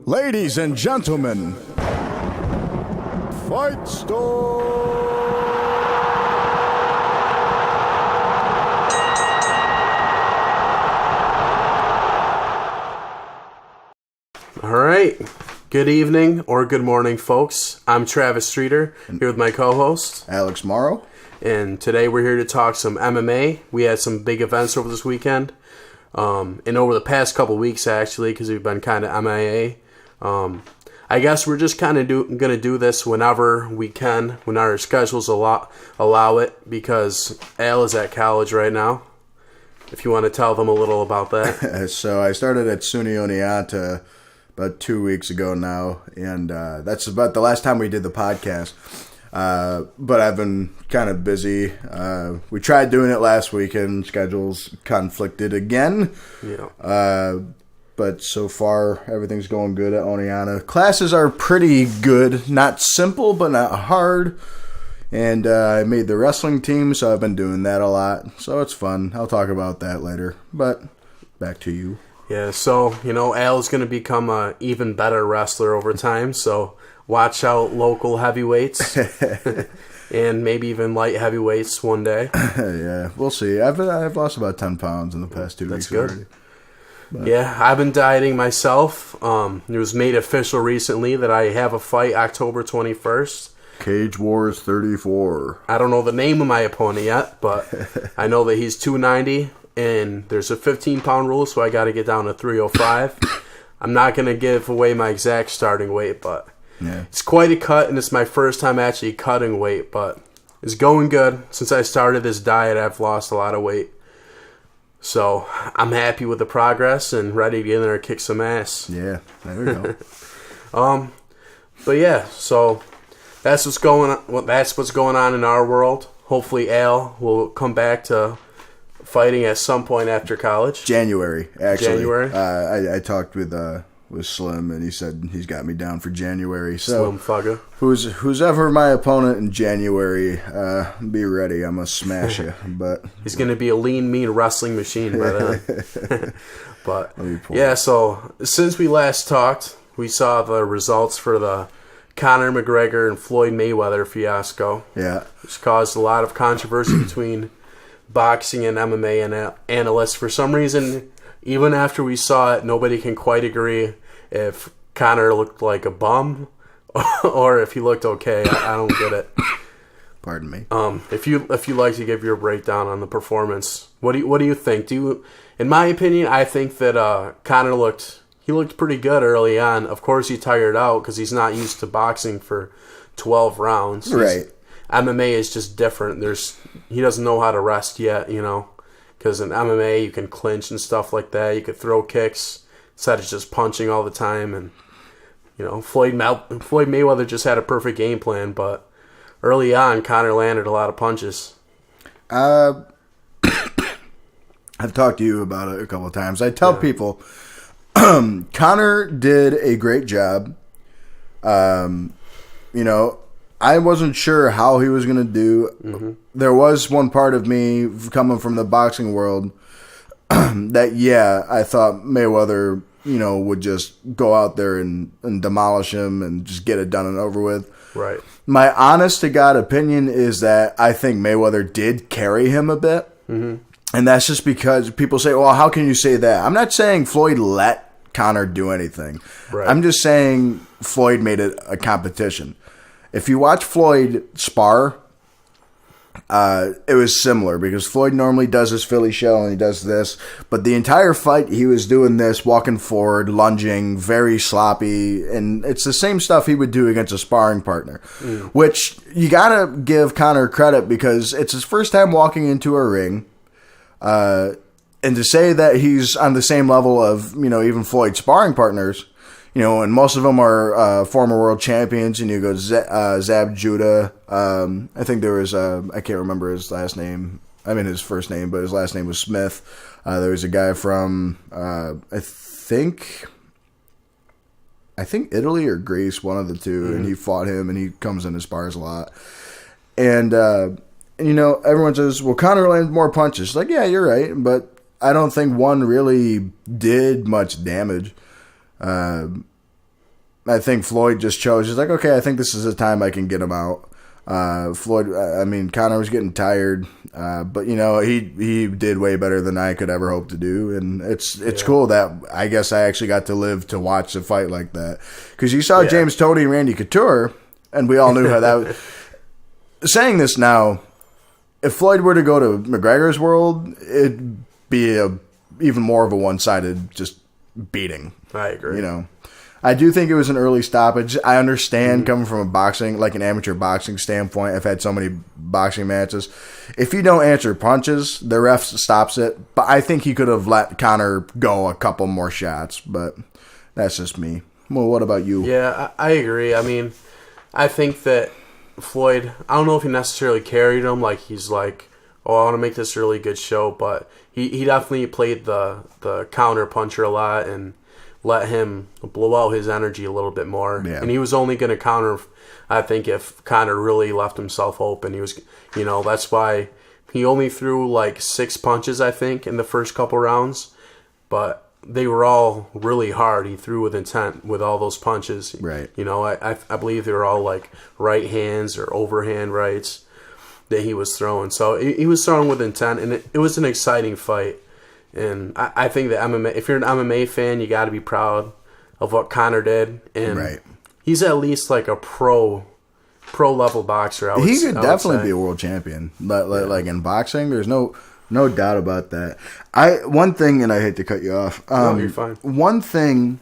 Ladies and gentlemen, Fight Store! All right. Good evening or good morning, folks. I'm Travis Streeter, here with my co-host, Alex Morrow. And today we're here to talk some MMA. We had some big events over this weekend. And over the past couple weeks, actually, because we've been kind of MIA. I guess we're just kind of going to do this whenever we can, when our schedules allow it, because Al is at college right now. If you want to tell them a little about that. So I started at SUNY Oneonta about 2 weeks ago now, and that's about the last time we did the podcast. But I've been kind of busy. We tried doing it last weekend. Schedules conflicted again. Yeah. But so far, everything's going good at Oneonta. Classes are pretty good. Not simple, but not hard. And I made the wrestling team, so I've been doing that a lot. So it's fun. I'll talk about that later. But back to you. Yeah, so, Al's going to become an even better wrestler over time, so watch out local heavyweights and maybe even light heavyweights one day. Yeah, we'll see. I've lost about 10 pounds in the past 2 weeks. That's good. Already. But. Yeah, I've been dieting myself. It was made official recently that I have a fight October 21st. Cage Wars 34. I don't know the name of my opponent yet, but I know that he's 290, and there's a 15-pound rule, so I got to get down to 305. I'm not going to give away my exact starting weight, but yeah. It's quite a cut, and it's my first time actually cutting weight, but it's going good. Since I started this diet, I've lost a lot of weight. So I'm happy with the progress and ready to get in there and kick some ass. Yeah, there we go. But yeah, so that's what's going on. That's what's going on in our world. Hopefully, Al will come back to fighting at some point after college. January, actually. January. I talked with Slim, and he said he's got me down for January. So Slim Fugga. Who's ever my opponent in January, be ready. I'm gonna smash you. But he's gonna be a lean, mean wrestling machine by then. But yeah, so since we last talked, we saw the results for the Conor McGregor and Floyd Mayweather fiasco. Yeah, which caused a lot of controversy between boxing and MMA and analysts. For some reason, even after we saw it, nobody can quite agree if Conor looked like a bum or if he looked okay. I don't get it. Pardon me. If you like to give your breakdown on the performance, what do you think? In my opinion, I think that Conor looked pretty good early on. Of course, he tired out because he's not used to boxing for 12 rounds. Right. MMA is just different. He doesn't know how to rest yet, because in MMA you can clinch and stuff like that. You could throw kicks instead of just punching all the time. And Floyd Mayweather just had a perfect game plan, but early on Conor landed a lot of punches. I've talked to you about it a couple of times. I tell people Conor did a great job. I wasn't sure how he was going to do. Mm-hmm. There was one part of me coming from the boxing world that, I thought Mayweather, would just go out there and demolish him and just get it done and over with. Right. My honest-to-God opinion is that I think Mayweather did carry him a bit. Mm-hmm. And that's just because people say, well, how can you say that? I'm not saying Floyd let Conor do anything. Right. I'm just saying Floyd made it a competition. If you watch Floyd spar, it was similar because Floyd normally does his Philly shell and he does this, but the entire fight he was doing this, walking forward, lunging, very sloppy, and it's the same stuff he would do against a sparring partner, which you gotta give Conor credit because it's his first time walking into a ring, and to say that he's on the same level of even Floyd's sparring partners. And most of them are former world champions. And you go Zab Judah. I think there was I can't remember his last name. I mean his first name, but his last name was Smith. There was a guy from I think Italy or Greece, one of the two, and he fought him, and he comes in and spars a lot. And everyone says, "Well, Conor landed more punches." Like, yeah, you're right, but I don't think one really did much damage. I think Floyd just chose. He's like, okay, I think this is the time I can get him out. Floyd, I mean, Conor was getting tired, but he did way better than I could ever hope to do, and it's cool that I guess I actually got to live to watch a fight like that, because you saw James Toney and Randy Couture, and we all knew how that. Saying this now, if Floyd were to go to McGregor's world, it'd be even more of a one-sided just beating. I agree. I do think it was an early stoppage. I understand coming from an amateur boxing standpoint. I've had so many boxing matches. If you don't answer punches, the ref stops it. But I think he could have let Conor go a couple more shots. But that's just me. Well, what about you? Yeah, I agree. I mean, I think that Floyd, I don't know if he necessarily carried him. Like, he's like, I want to make this a really good show. But he definitely played the counter puncher a lot and let him blow out his energy a little bit more. Yeah. And he was only going to counter, I think, if Conor really left himself open. He was, that's why he only threw like 6 punches, I think, in the first couple rounds. But they were all really hard. He threw with intent with all those punches. Right. I believe they were all like right hands or overhand rights that he was throwing. So he was throwing with intent, and it was an exciting fight. And I think that MMA, if you're an MMA fan, you got to be proud of what Conor did. And he's at least like a pro level boxer. He could definitely be a world champion. Like in boxing, there's no doubt about that. One thing, and I hate to cut you off. No, you're fine. One thing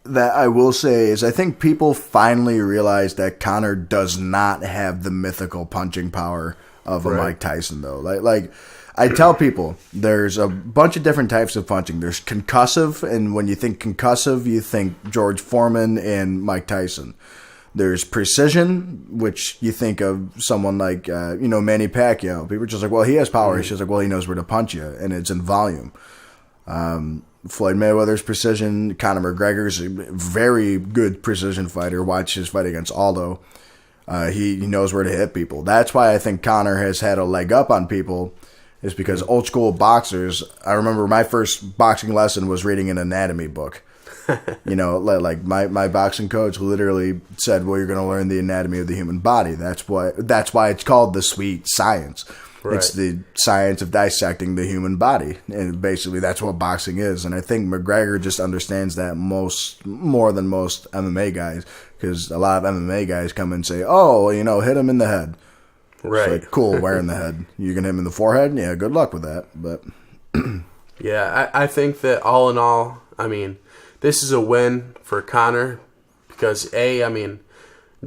that I will say is I think people finally realize that Conor does not have the mythical punching power of a Mike Tyson, though. Like I tell people, there's a bunch of different types of punching. There's concussive, and when you think concussive, you think George Foreman and Mike Tyson. There's precision, which you think of someone like, Manny Pacquiao. People are just like, well, he has power. It's just like, well, he knows where to punch you, and it's in volume. Floyd Mayweather's precision. Conor McGregor's a very good precision fighter. Watch his fight against Aldo. He knows where to hit people. That's why I think Conor has had a leg up on people, is because old school boxers, I remember my first boxing lesson was reading an anatomy book. Like my boxing coach literally said, well, you're going to learn the anatomy of the human body. That's why it's called the sweet science. Right. It's the science of dissecting the human body. And basically that's what boxing is. And I think McGregor just understands that more than most MMA guys, because a lot of MMA guys come and say, oh, hit him in the head. Right. It's like, cool, where in the head? You're going to hit him in the forehead? Yeah, good luck with that. But yeah, I think that all in all, I mean, this is a win for Conor because,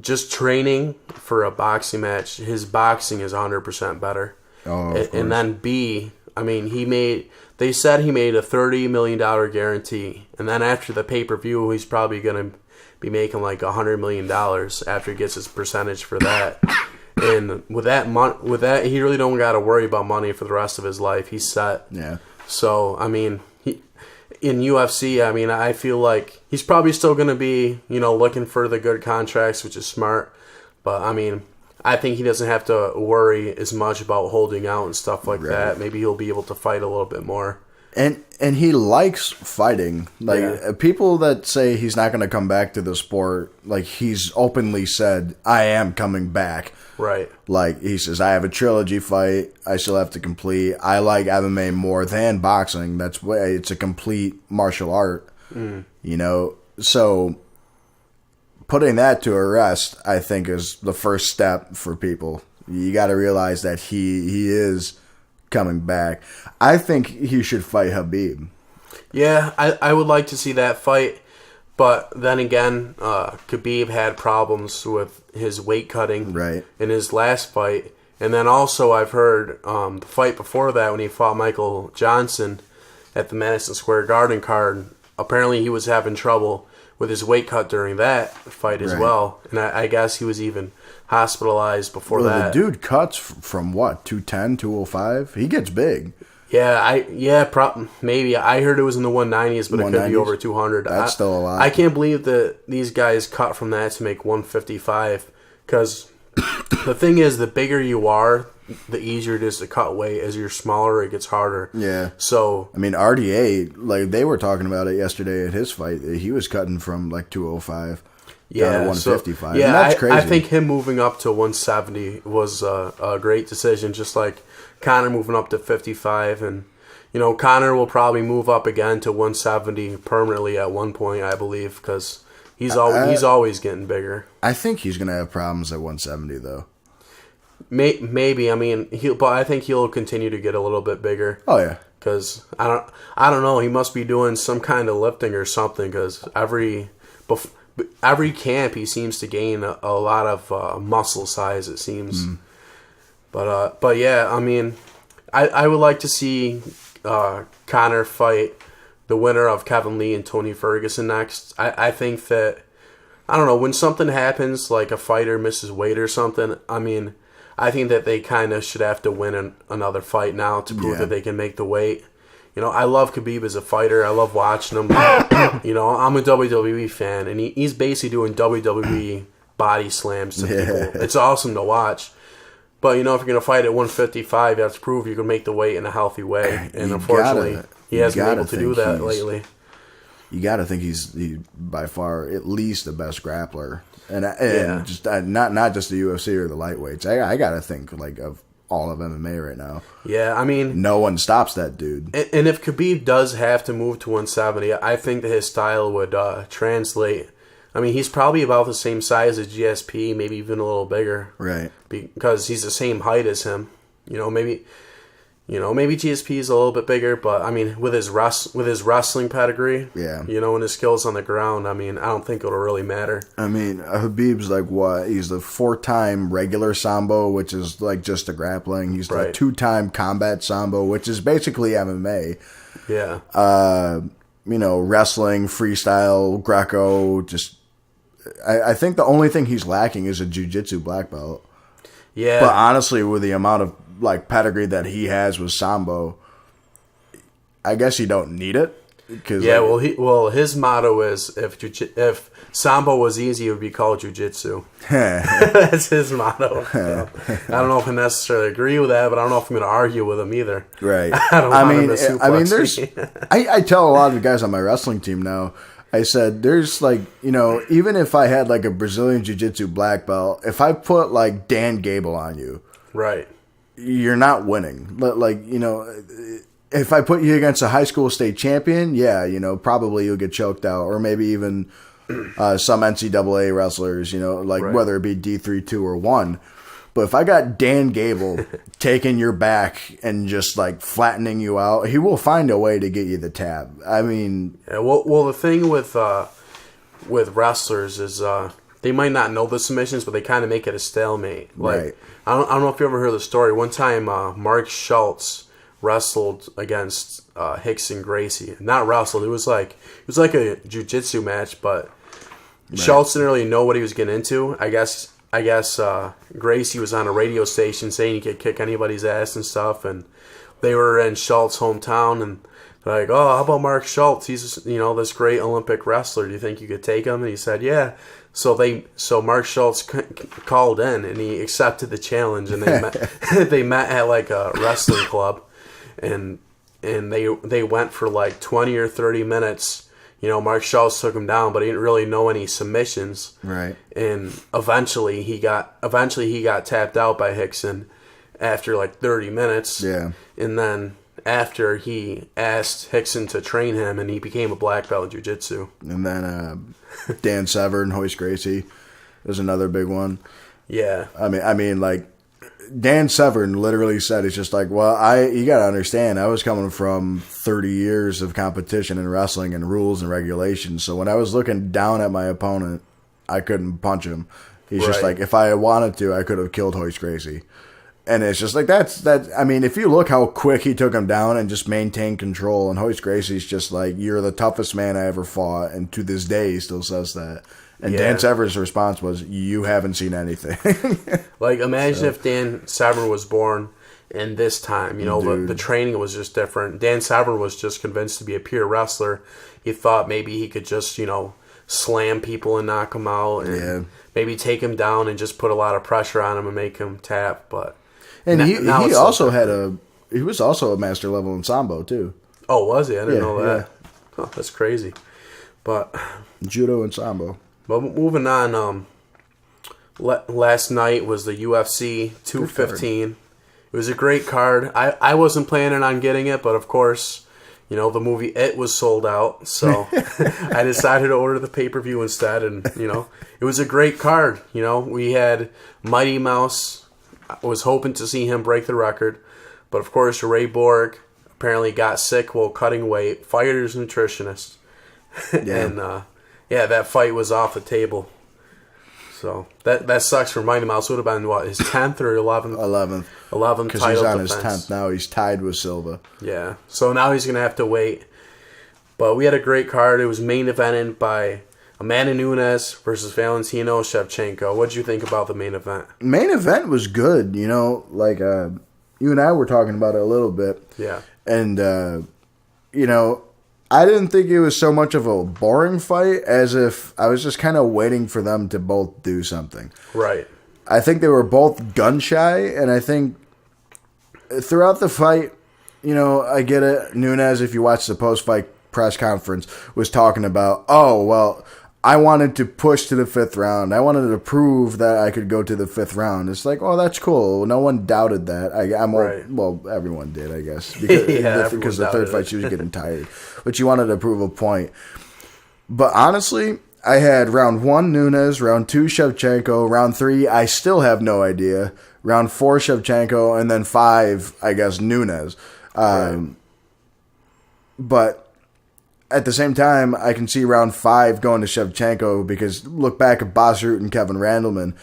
just training for a boxing match, his boxing is 100% better. Oh, and then B, they said he made a $30 million guarantee. And then after the pay-per-view, he's probably going to be making like $100 million after he gets his percentage for that. And with that, he really don't got to worry about money for the rest of his life. He's set. Yeah. So, in UFC, I feel like he's probably still going to be, looking for the good contracts, which is smart. But, I think he doesn't have to worry as much about holding out and stuff like that. Maybe he'll be able to fight a little bit more. And he likes fighting. People that say he's not going to come back to the sport, like he's openly said, I am coming back. Right. Like he says, I have a trilogy fight I still have to complete. I like MMA more than boxing. That's why it's a complete martial art. So putting that to rest, I think, is the first step for people. You got to realize that he is coming back. I think he should fight Khabib. Yeah, I would like to see that fight. But then again, Khabib had problems with his weight cutting in his last fight. And then also I've heard the fight before that when he fought Michael Johnson at the Madison Square Garden card, apparently he was having trouble with his weight cut during that fight as well. And I guess he was even hospitalized before that. The dude cuts from what, 210, 205? He gets big. Yeah, maybe. I heard it was in the 190s, but it could be over 200. That's still a lot. I can't believe that these guys cut from that to make 155, because the thing is, the bigger you are, the easier it is to cut weight. As you're smaller, it gets harder. Yeah. So I mean, RDA, like they were talking about it yesterday at his fight. He was cutting from like 205 down to 155. Yeah, and that's crazy. I think him moving up to 170 was a great decision. Just like Conor moving up to 55, and Conor will probably move up again to 170 permanently at one point, I believe, because he's always getting bigger. I think he's gonna have problems at 170 though. Maybe. I mean, but I think he'll continue to get a little bit bigger. Oh yeah. Because I don't know. He must be doing some kind of lifting or something. Because every camp he seems to gain a lot of muscle size. It seems. But yeah, I mean, I would like to see Conor fight the winner of Kevin Lee and Tony Ferguson next. I think that, I don't know, when something happens like a fighter misses weight or something. I mean, I think that they kind of should have to win another fight now to prove that they can make the weight. I love Khabib as a fighter. I love watching him. I'm a WWE fan, and he's basically doing WWE body slams to people. It's awesome to watch. But, if you're going to fight at 155, you have to prove you can make the weight in a healthy way. And unfortunately, he hasn't been able to do that lately. You got to think he's by far at least the best grappler. And just not just the UFC or the lightweights. I got to think like of all of MMA right now. Yeah, I mean, no one stops that dude. And if Khabib does have to move to 170, I think that his style would translate. I mean, he's probably about the same size as GSP, maybe even a little bigger. Right. Because he's the same height as him. Maybe GSP is a little bit bigger, but I mean, with his wrestling pedigree, and his skills on the ground, I mean, I don't think it'll really matter. I mean, Habib's like what? He's the 4-time regular Sambo, which is like just a grappling. He's the 2-time combat Sambo, which is basically MMA. Yeah. Wrestling, freestyle, Greco, just. I think the only thing he's lacking is a jiu-jitsu black belt. Yeah. But honestly, with the amount of like pedigree that he has with Sambo, I guess you don't need it. His motto is if Sambo was easy, it would be called jiu-jitsu. That's his motto. So, I don't know if I necessarily agree with that, but I don't know if I'm going to argue with him either. Right. I I tell a lot of the guys on my wrestling team now. I said, there's like, even if I had like a Brazilian Jiu-Jitsu black belt, if I put like Dan Gable on you, right, you're not winning. Like, if I put you against a high school state champion, probably you'll get choked out, or maybe even some NCAA wrestlers, whether it be D3, 2, or 1. But if I got Dan Gable taking your back and just like flattening you out, he will find a way to get you the tab. I mean, the thing with wrestlers is they might not know the submissions, but they kind of make it a stalemate. Like, right. I don't know if you ever heard the story. One time, Mark Schultz wrestled against Hickson Gracie. Not wrestled. It was like a jiu-jitsu match, but Schultz didn't really know what he was getting into. I guess Gracie was on a radio station saying he could kick anybody's ass and stuff, and they were in Schultz's hometown, and they're like, oh, how about Mark Schultz? He's this great Olympic wrestler. Do you think you could take him? And he said, yeah. So Mark Schultz called in, and he accepted the challenge, and they met at like a wrestling club, and they went for like 20 or 30 minutes. Mark Schultz took him down, but he didn't really know any submissions. Right. And eventually he got tapped out by Hickson after like 30 minutes. Yeah. And then after he asked Hickson to train him, and he became a black belt in jiu-jitsu. And then Dan Severn, Hoist Gracie was another big one. Yeah. I mean, like, Dan Severn literally said, it's just like, well, you got to understand, I was coming from 30 years of competition in wrestling and rules and regulations. So when I was looking down at my opponent, I couldn't punch him. He's just like, if I wanted to, I could have killed Hoist Gracie. And it's just like, I mean, if you look how quick he took him down and just maintained control, and Hoist Gracie's just like, you're the toughest man I ever fought. And to this day, he still says that. And Dan Severn's response was, you haven't seen anything. Like, imagine if Dan Severn was born in this time. The training was just different. Dan Severn was just convinced to be a pure wrestler. He thought maybe he could just, slam people and knock them out. And maybe take him down and just put a lot of pressure on him and make him tap. But And he it's also he was also a master level in Sambo too. Oh, was he? I didn't know that. Oh, that's crazy. But Judo and Sambo. But moving on, last night was the UFC 215. It was a great card. I wasn't planning on getting it, but of course, you know, the movie It was sold out, so I decided to order the pay-per-view instead, and, you know, it was a great card. You know, we had Mighty Mouse. I was hoping to see him break the record, but of course, Ray Borg apparently got sick while cutting weight, fired his nutritionist, and, that fight was off the table. So that sucks for Mighty Mouse. Would have been, what, his 10th or 11th? 11th. 11th Because title he's on defense. his 10th now. He's tied with Silva. Yeah. So now he's going to have to wait. But we had a great card. It was main evented by Amanda Nunes versus Valentino Shevchenko. What did you think about the main event? Main event was good. You know, like you and I were talking about it a little bit. Yeah. And, you know, I didn't think it was so much of a boring fight as if I was just kind of waiting for them to both do something. Right. I think they were both gun shy, and I think throughout the fight, you know, I get it. Nunes, if you watch the post-fight press conference, was talking about, oh, well, I wanted to push to the 5th round. I wanted to prove that I could go to the 5th round. It's like, oh, that's cool. No one doubted that. Right. Well, everyone did, I guess. Because the third fight, she was getting tired. But she wanted to prove a point. But honestly, I had round 1, Nunes, round 2, Shevchenko, round 3, I still have no idea. Round 4, Shevchenko, and then 5, I guess, Nunes. Right. But at the same time, I can see round 5 going to Shevchenko because look back at Bas Rutten and Kevin Randleman.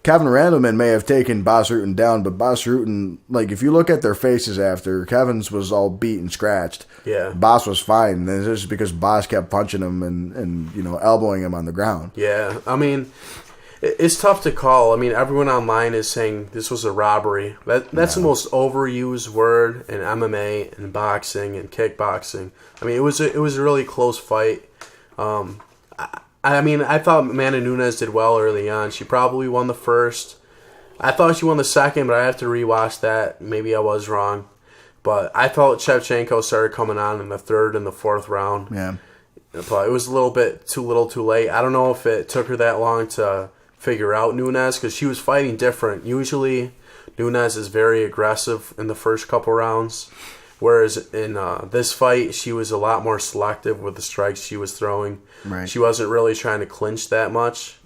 Kevin Randleman may have taken Bas Rutten down, but Bas Rutten, like, if you look at their faces after, Kevin's was all beat and scratched. Yeah. Bas was fine. And it's just because Bas kept punching him and you know, elbowing him on the ground. Yeah. I mean, it's tough to call. I mean, everyone online is saying this was a robbery. That's the most overused word in MMA and boxing and kickboxing. I mean, it was a really close fight. I mean, I thought Amanda Nunes did well early on. She probably won the first. I thought she won the second, but I have to rewatch that. Maybe I was wrong. But I thought Shevchenko started coming on in the 3rd and the 4th round. Yeah. But it was a little bit too late. I don't know if it took her that long to figure out Nunes because she was fighting different. Usually, Nunes is very aggressive in the first couple rounds, whereas in this fight, she was a lot more selective with the strikes she was throwing. Right. She wasn't really trying to clinch that much,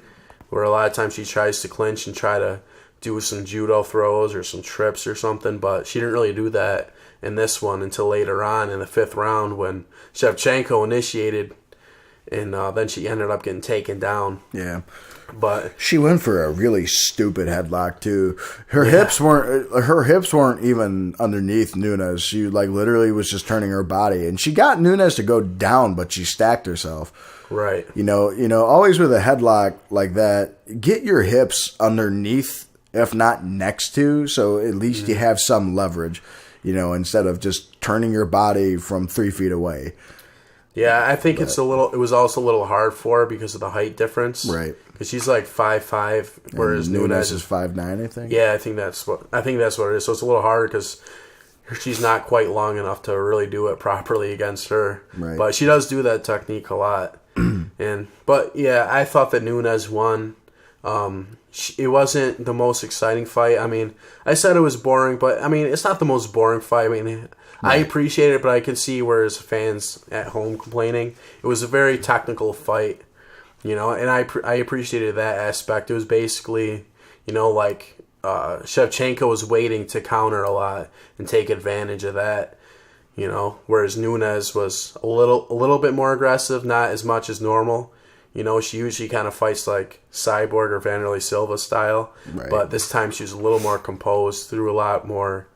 where a lot of times she tries to clinch and try to do some judo throws or some trips or something, but she didn't really do that in this one until later on in the 5th round when Shevchenko initiated, and then she ended up getting taken down. Yeah. But she went for a really stupid headlock too. Her hips weren't even underneath Nunes. She like literally was just turning her body, and she got Nunes to go down, but she stacked herself. Right. You know, always with a headlock like that, get your hips underneath, if not next to, so at least you have some leverage. You know, instead of just turning your body from 3 feet away. Yeah, I think it was also a little hard for her because of the height difference. Right. Because she's like 5'5", whereas Nunes is 5'9", I think. Yeah, I think that's what it is. So it's a little harder because she's not quite long enough to really do it properly against her. Right. But she does do that technique a lot. But yeah, I thought that Nunes won. It wasn't the most exciting fight. I mean, I said it was boring, but I mean, it's not the most boring fight. I mean, I appreciate it, but I can see where his fans at home complaining. It was a very technical fight, you know, and I appreciated that aspect. It was basically, you know, like Shevchenko was waiting to counter a lot and take advantage of that, you know, whereas Nunes was a little bit more aggressive, not as much as normal. You know, she usually kind of fights like Cyborg or Vanderlei Silva style, but this time she was a little more composed, threw a lot more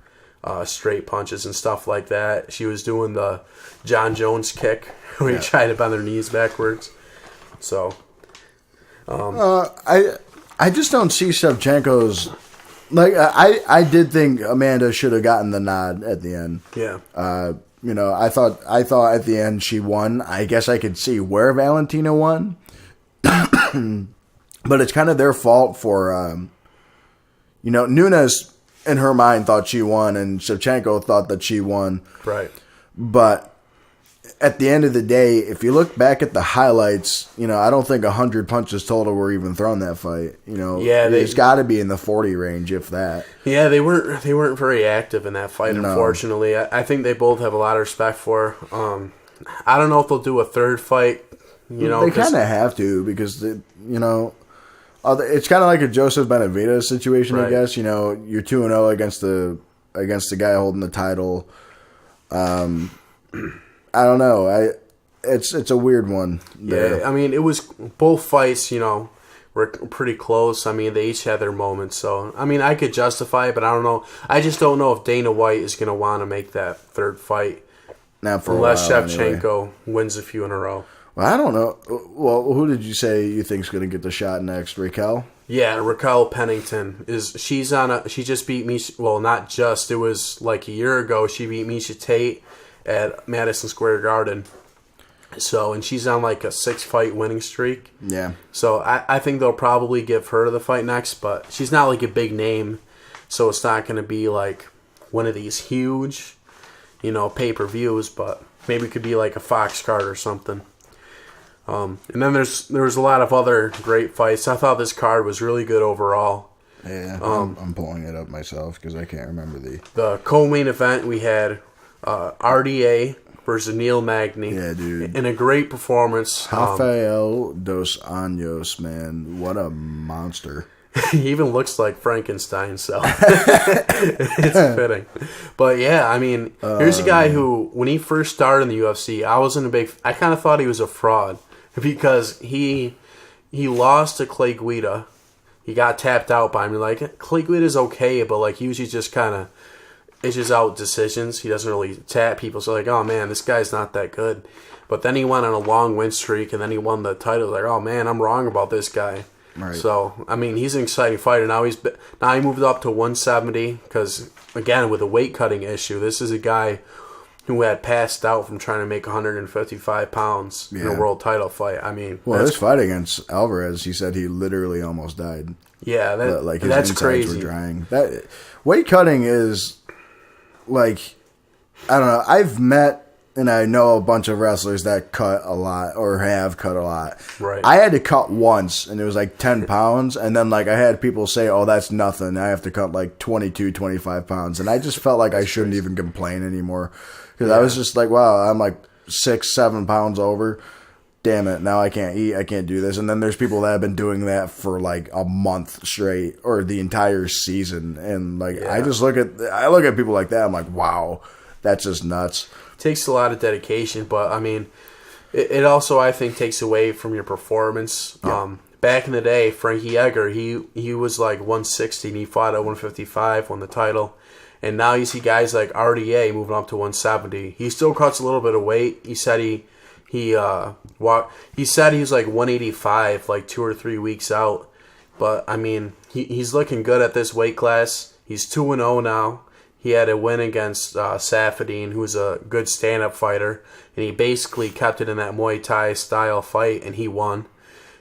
straight punches and stuff like that. She was doing the John Jones kick where he tried to bend their knees backwards. So, I just don't see Shevchenko's. Like I did think Amanda should have gotten the nod at the end. Yeah. You know, I thought at the end she won. I guess I could see where Valentina won. But it's kind of their fault for, you know, Nunes in her mind, thought she won, and Shevchenko thought that she won. Right. But at the end of the day, if you look back at the highlights, I don't think 100 punches total were even thrown that fight. It's got to be in the 40 range, if that. Yeah, they weren't very active in that fight. No. Unfortunately, I think they both have a lot of respect for her. I don't know if they'll do a third fight. They kind of have to because it's kind of like a Joseph Benavidez situation, right. I guess. You're 2-0 against the guy holding the title. I don't know. It's a weird one there. Yeah, I mean, it was both fights, were pretty close. I mean, they each had their moments. So, I mean, I could justify it, but I don't know. I just don't know if Dana White is going to want to make that third fight. Not for unless a while, Shevchenko wins a few in a row. Well, I don't know. Well, who did you say you think's going to get the shot next? Raquel? Yeah, Raquel Pennington she just beat Misha. Well, not just. It was like a year ago. She beat Misha Tate at Madison Square Garden. So, and she's on like a 6-fight winning streak. Yeah. So I think they'll probably give her the fight next, but she's not like a big name, so it's not going to be like one of these huge, pay-per-views, but maybe it could be like a Fox card or something. And then there was a lot of other great fights. I thought this card was really good overall. Yeah, I'm pulling it up myself because I can't remember the co-main event. We had RDA versus Neil Magny. Yeah, dude. In a great performance. Rafael dos Anjos, man. What a monster. He even looks like Frankenstein, so it's fitting. But yeah, I mean, here's a guy who, when he first started in the UFC, I kind of thought he was a fraud because he lost to Clay Guida. He got tapped out by him. Like, Clay Guida's okay, but like usually just kind of issues out decisions. He doesn't really tap people. So like, oh man, this guy's not that good. But then he went on a long win streak, and then he won the title. Like, oh man, I'm wrong about this guy. Right. So, I mean, he's an exciting fighter. Now he moved up to 170 because, again, with a weight cutting issue, this is a guy who had passed out from trying to make 155 pounds in a world title fight. I mean, his fight against Alvarez, he said he literally almost died. Yeah, his that's insides crazy. Were drying. That weight cutting is like, I don't know. I've met. And I know a bunch of wrestlers that cut a lot or have cut a lot. Right. I had to cut once, and it was like 10 pounds. And then like I had people say, oh, that's nothing. I have to cut like 22, 25 pounds. And I just felt like I shouldn't even complain anymore. Because I was just like, wow, I'm like 6, 7 pounds over. Damn it, now I can't eat. I can't do this. And then there's people that have been doing that for like a month straight or the entire season. And like I look at people like that. I'm like, wow, that's just nuts. Takes a lot of dedication, but I mean, it also, I think, takes away from your performance. Yeah. Back in the day, Frankie Edgar, he was like 160 and he fought at 155, won the title, and now you see guys like RDA moving up to 170. He still cuts a little bit of weight. He said he said he was like 185 like 2 or 3 weeks out, but I mean, he's looking good at this weight class. He's 2-0 now. He had a win against Safadine, who's a good stand-up fighter, and he basically kept it in that Muay Thai style fight, and he won.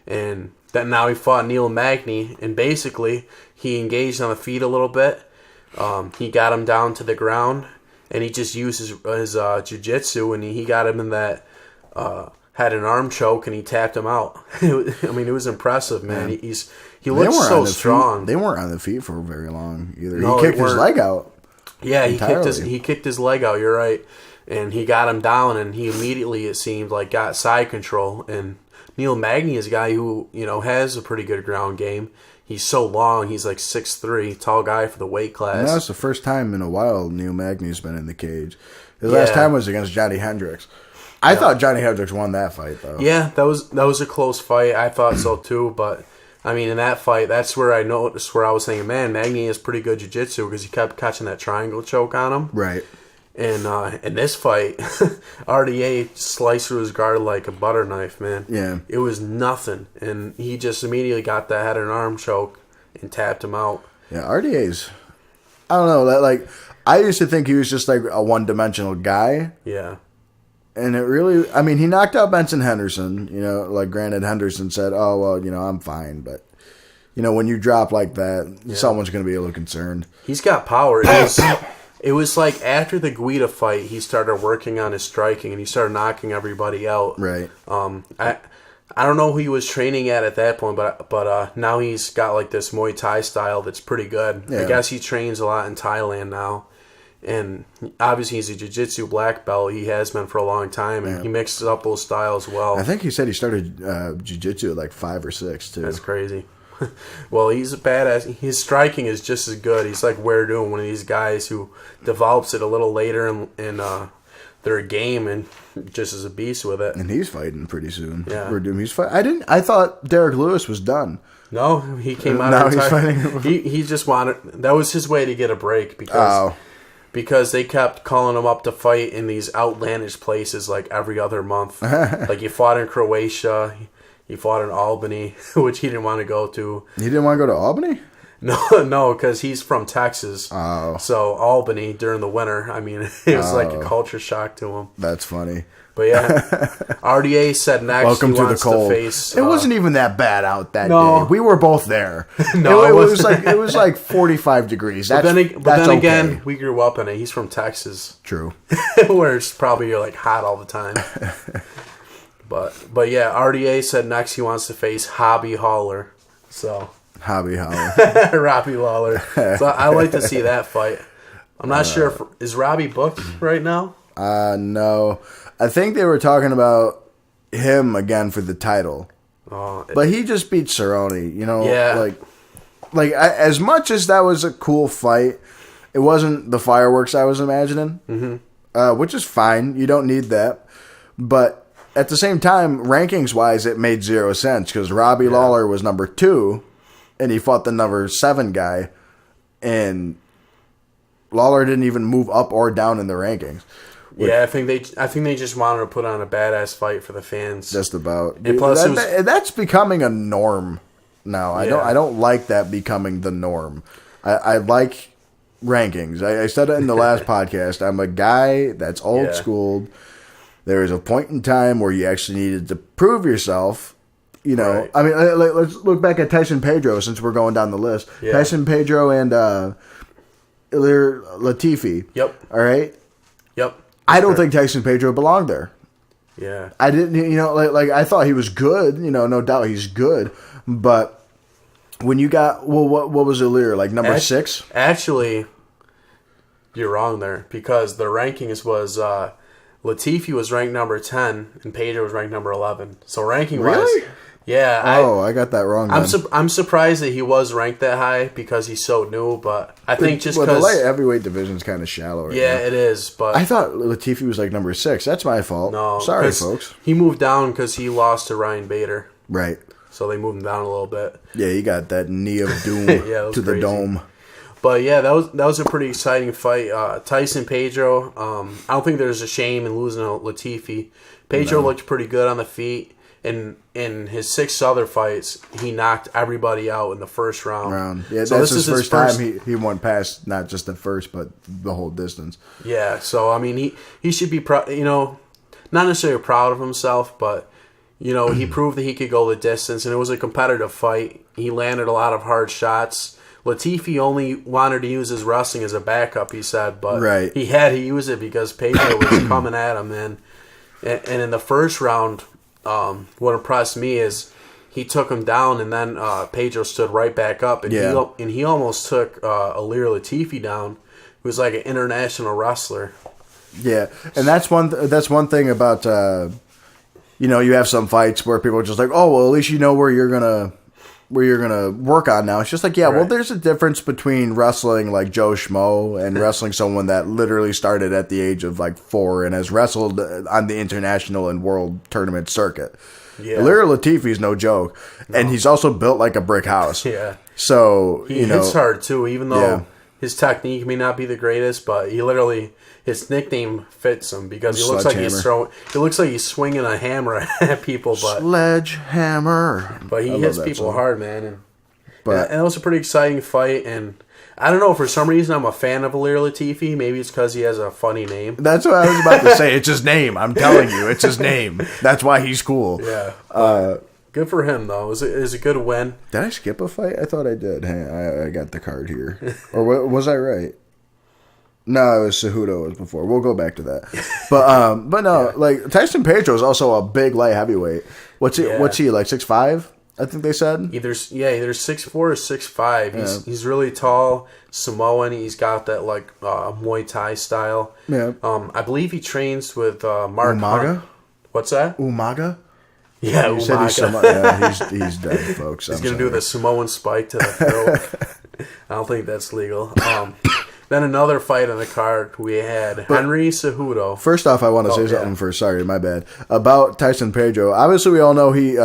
And then now he fought Neil Magny, and basically he engaged on the feet a little bit. He got him down to the ground, and he just used his jiu-jitsu, and he got him in that, had an arm choke, and he tapped him out. I mean, it was impressive, man. He looks so strong. They weren't on the feet for very long either. No, he kicked his leg out. Yeah, he kicked his leg out. You're right, and he got him down, and he immediately, it seemed like, got side control. And Neil Magny is a guy who has a pretty good ground game. He's so long. He's like 6'3", tall guy for the weight class. And that's the first time in a while Neil Magny's been in the cage. His last time was against Johnny Hendricks. I thought Johnny Hendricks won that fight though. Yeah, that was a close fight. I thought so too, but. I mean, in that fight, that's where I noticed where I was thinking, man, Magny has pretty good jiu-jitsu because he kept catching that triangle choke on him. Right. And in this fight, RDA sliced through his guard like a butter knife, man. Yeah. It was nothing. And he just immediately got that head and arm choke and tapped him out. Yeah, RDA's, I don't know, I used to think he was just like a one-dimensional guy. Yeah. And it really, I mean, he knocked out Benson Henderson, granted Henderson said, oh, well, I'm fine. But, when you drop like that, someone's going to be a little concerned. He's got power. It was like after the Guida fight, he started working on his striking and he started knocking everybody out. Right. I don't know who he was training at that point, but now he's got like this Muay Thai style that's pretty good. Yeah. I guess he trains a lot in Thailand now. And obviously he's a jiu-jitsu black belt. He has been for a long time, and he mixes up those styles well. I think he said he started jiu-jitsu at like 5 or 6, too. That's crazy. Well, he's a badass. His striking is just as good. He's like Weirdo, one of these guys who develops it a little later in their game and just is a beast with it. And he's fighting pretty soon. Yeah. I thought Derek Lewis was done. No, he came out. Now he's fighting. He just wanted. That was his way to get a break because they kept calling him up to fight in these outlandish places like every other month. Like he fought in Croatia, he fought in Albany, which he didn't want to go to. He didn't want to go to Albany? No, because he's from Texas. Oh. So Albany during the winter, I mean, it was like a culture shock to him. That's funny. But yeah, RDA said next Welcome he to wants the cold. to face. It wasn't even that bad out that No. day. We were both there. No, it was like 45 degrees. But then okay. again, we grew up in it. He's from Texas. True. Where it's probably like hot all the time. But yeah, RDA said next he wants to face Hobby Hauler. So Hobby Hauler. Robbie Lawler. So I like to see that fight. I'm not sure is Robbie booked right now? No. I think they were talking about him again for the title. But he just beat Cerrone, Yeah. Like as much as that was a cool fight, it wasn't the fireworks I was imagining. Mm-hmm. Which is fine. You don't need that. But at the same time, rankings-wise, it made 0 sense because Robbie Lawler was number 2, and he fought the number 7 guy, and Lawler didn't even move up or down in the rankings. Yeah, I think they just wanted to put on a badass fight for the fans. Just about. And plus that's becoming a norm now. I don't like that becoming the norm. I like rankings. I said it in the last podcast. I'm a guy that's old school. There was a point in time where you actually needed to prove yourself. Right. I mean, let's look back at Tyson Pedro since we're going down the list. Yeah. Tyson Pedro and Ilir Latifi. Yep. All right. Yep. I don't think Tyson Pedro belonged there. Yeah. I didn't, like I thought he was good. No doubt he's good. But when you got, what was Ilir, like number 6? Actually, you're wrong there because the rankings was Latifi was ranked number 10 and Pedro was ranked number 11. So ranking wise, really? Yeah. I got that wrong. I'm surprised that he was ranked that high because he's so new. But I think just because the light heavyweight division's kind of shallow. Right now. It is. But I thought Latifi was like number 6. That's my fault. No, sorry, folks. He moved down because he lost to Ryan Bader. Right. So they moved him down a little bit. Yeah, he got that knee of doom to crazy. the dome. But yeah, that was a pretty exciting fight. Tyson Pedro. I don't think there's a shame in losing to Latifi. Pedro looked pretty good on the feet. In his 6 other fights, he knocked everybody out in the first round. Yeah, so that's his first time he went past not just the first, but the whole distance. Yeah, so I mean, he should be not necessarily proud of himself, but he proved that he could go the distance, and it was a competitive fight. He landed a lot of hard shots. Latifi only wanted to use his wrestling as a backup, he said, but he had to use it because Pedro was coming at him, and in the first round. What impressed me is he took him down, and then Pedro stood right back up, and he almost took Ilir Latifi down, who's like an international wrestler. Yeah, and that's one thing about you have some fights where people are just like, oh well, at least you know where you're gonna work on now. It's just like, well, there's a difference between wrestling like Joe Schmo and wrestling someone that literally started at the age of like 4 and has wrestled on the international and world tournament circuit. Yeah. Ilir Latifi's no joke. No. And he's also built like a brick house. Yeah. So, he hits hard too, even though his technique may not be the greatest, but his nickname fits him because he looks like he's swinging a hammer at people. But Sledgehammer. But he hits people hard, man. And it was a pretty exciting fight. And I don't know, for some reason I'm a fan of Ilir Latifi. Maybe it's because he has a funny name. That's what I was about to say. It's his name. I'm telling you, it's his name. That's why he's cool. Yeah. Good for him, though. It was a good win. Did I skip a fight? I thought I did. Hey, I got the card here. Or was I right? No, it was Cejudo was before. We'll go back to that. But no, like Tyson Pedro is also a big light heavyweight. What's he like 6'5"? I think they said either 6'4" or 6'5". He's really tall, Samoan. He's got that like Muay Thai style. Yeah. I believe he trains with Mark Umaga. Hunt. What's that? Umaga. Yeah, Umaga. He's dead, folks. He's gonna do the Samoan spike to the throat. I don't think that's legal. Then another fight on the card, we had Henry Cejudo. First off, I want to say something first. Sorry, my bad. About Tyson Pedro. Obviously, we all know he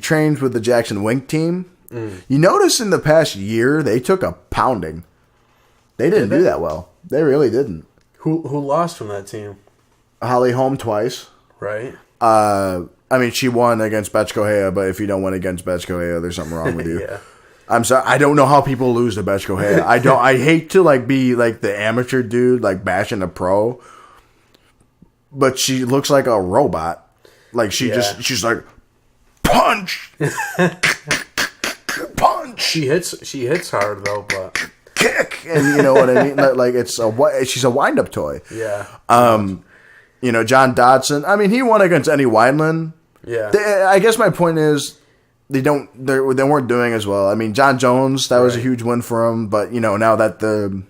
trains with the Jackson Wink team. You notice in the past year, they took a pounding. They didn't do that well. They really didn't. Who lost from that team? Holly Holm twice. Right. I mean, she won against Betch Correia, but if you don't win against Betch Correia, there's something wrong with you. Yeah. I'm sorry. I don't know how people lose to Betch Correia. I hate to like be like the amateur dude like bashing a pro, but she looks like a robot. Like she's like punch, punch. She hits hard though, but kick, and you know what I mean. Like she's a wind up toy. Yeah. You know, John Dodson. I mean, he won against Eddie Wineland. Yeah. I guess my point is. They weren't doing as well. I mean, John Jones, that was a huge win for him. But, you know, now that the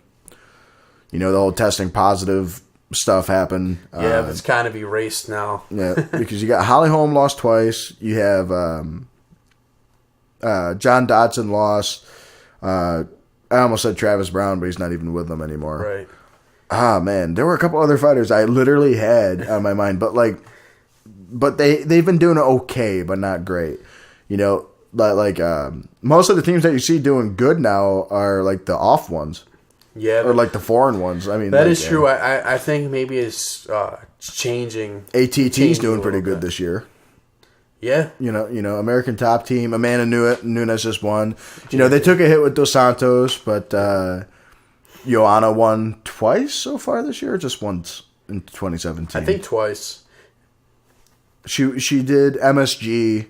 whole testing positive stuff happened. Yeah, it's kind of erased now. Yeah, because you got Holly Holm lost twice. You have John Dodson lost. I almost said Travis Brown, but he's not even with them anymore. Right. Ah, man. There were a couple other fighters I literally had on my mind. But they've been doing okay, but not great. You know, like most of the teams that you see doing good now are like the off ones. Yeah. Or like the foreign ones. I mean, that is true. I think maybe it's changing. ATT's doing pretty good this year. Yeah. You know, American Top Team. Amanda Nunes just won. You know, they took a hit with Dos Santos, but Joanna won twice so far this year, or just once in 2017. I think twice. She did MSG.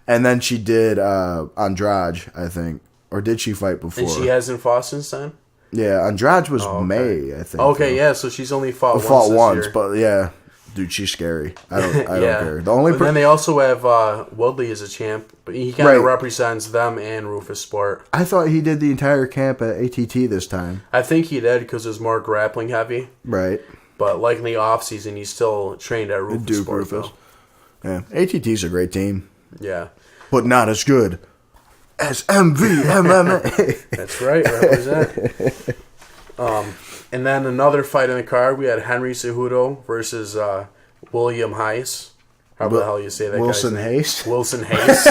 And then she did Andrade, I think. Or did she fight before? And she hasn't fought since then? Yeah, Andrade was May, I think. Okay, yeah, so she's only fought once. Year. But yeah. Dude, she's scary. I don't care. And then they also have Woodley as a champ. But he kind of represents them and Rufus Sport. I thought he did the entire camp at ATT this time. I think he did because it's more grappling heavy. Right. But like in the offseason, he's still trained at Rufus Duke Sport. Rufus. Yeah, ATT's a great team. Yeah. But not as good as MMA. That's right, represent. And then another fight in the card, we had Henry Cejudo versus William Hayes. How the hell you say that Wilson guy's Hayes? name? Wilson Hayes.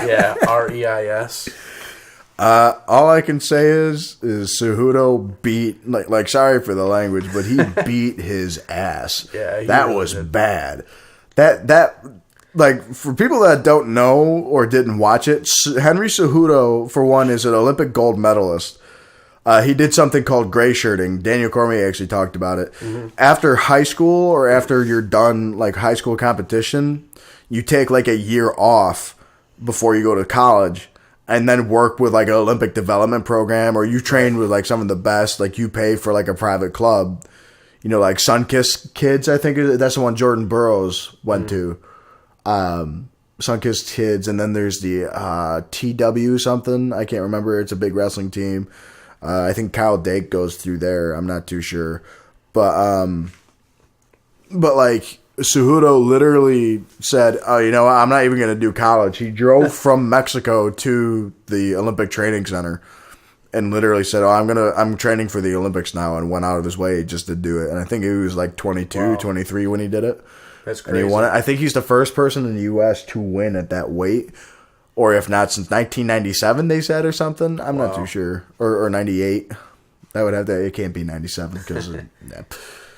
Yeah, Reis. All I can say is Cejudo beat, like sorry for the language, but he beat his ass. Yeah, that really was bad. That like, for people that don't know or didn't watch it, Henry Cejudo, for one, is an Olympic gold medalist. He did something called gray shirting. Daniel Cormier actually talked about it. Mm-hmm. After high school or after you're done, like, high school competition, you take, like, a year off before you go to college and then work with, like, an Olympic development program, or you train with, like, some of the best. Like, you pay for, like, a private club. You know, like Sunkist Kids, I think that's the one Jordan Burroughs went to. Sunkist Kids, and then there's the TW something. I can't remember. It's a big wrestling team. I think Kyle Dake goes through there. I'm not too sure. But like, Cejudo literally said, oh, you know what? I'm not even going to do college. He drove from Mexico to the Olympic Training Center and literally said, oh, I'm training for the Olympics now, and went out of his way just to do it. And I think he was like 22, 23 when he did it. That's crazy. And he won it. I think he's the first person in the U.S. to win at that weight. Or if not, since 1997, they said, or something. I'm not too sure. Or 98. That would have to, it can't be 97 because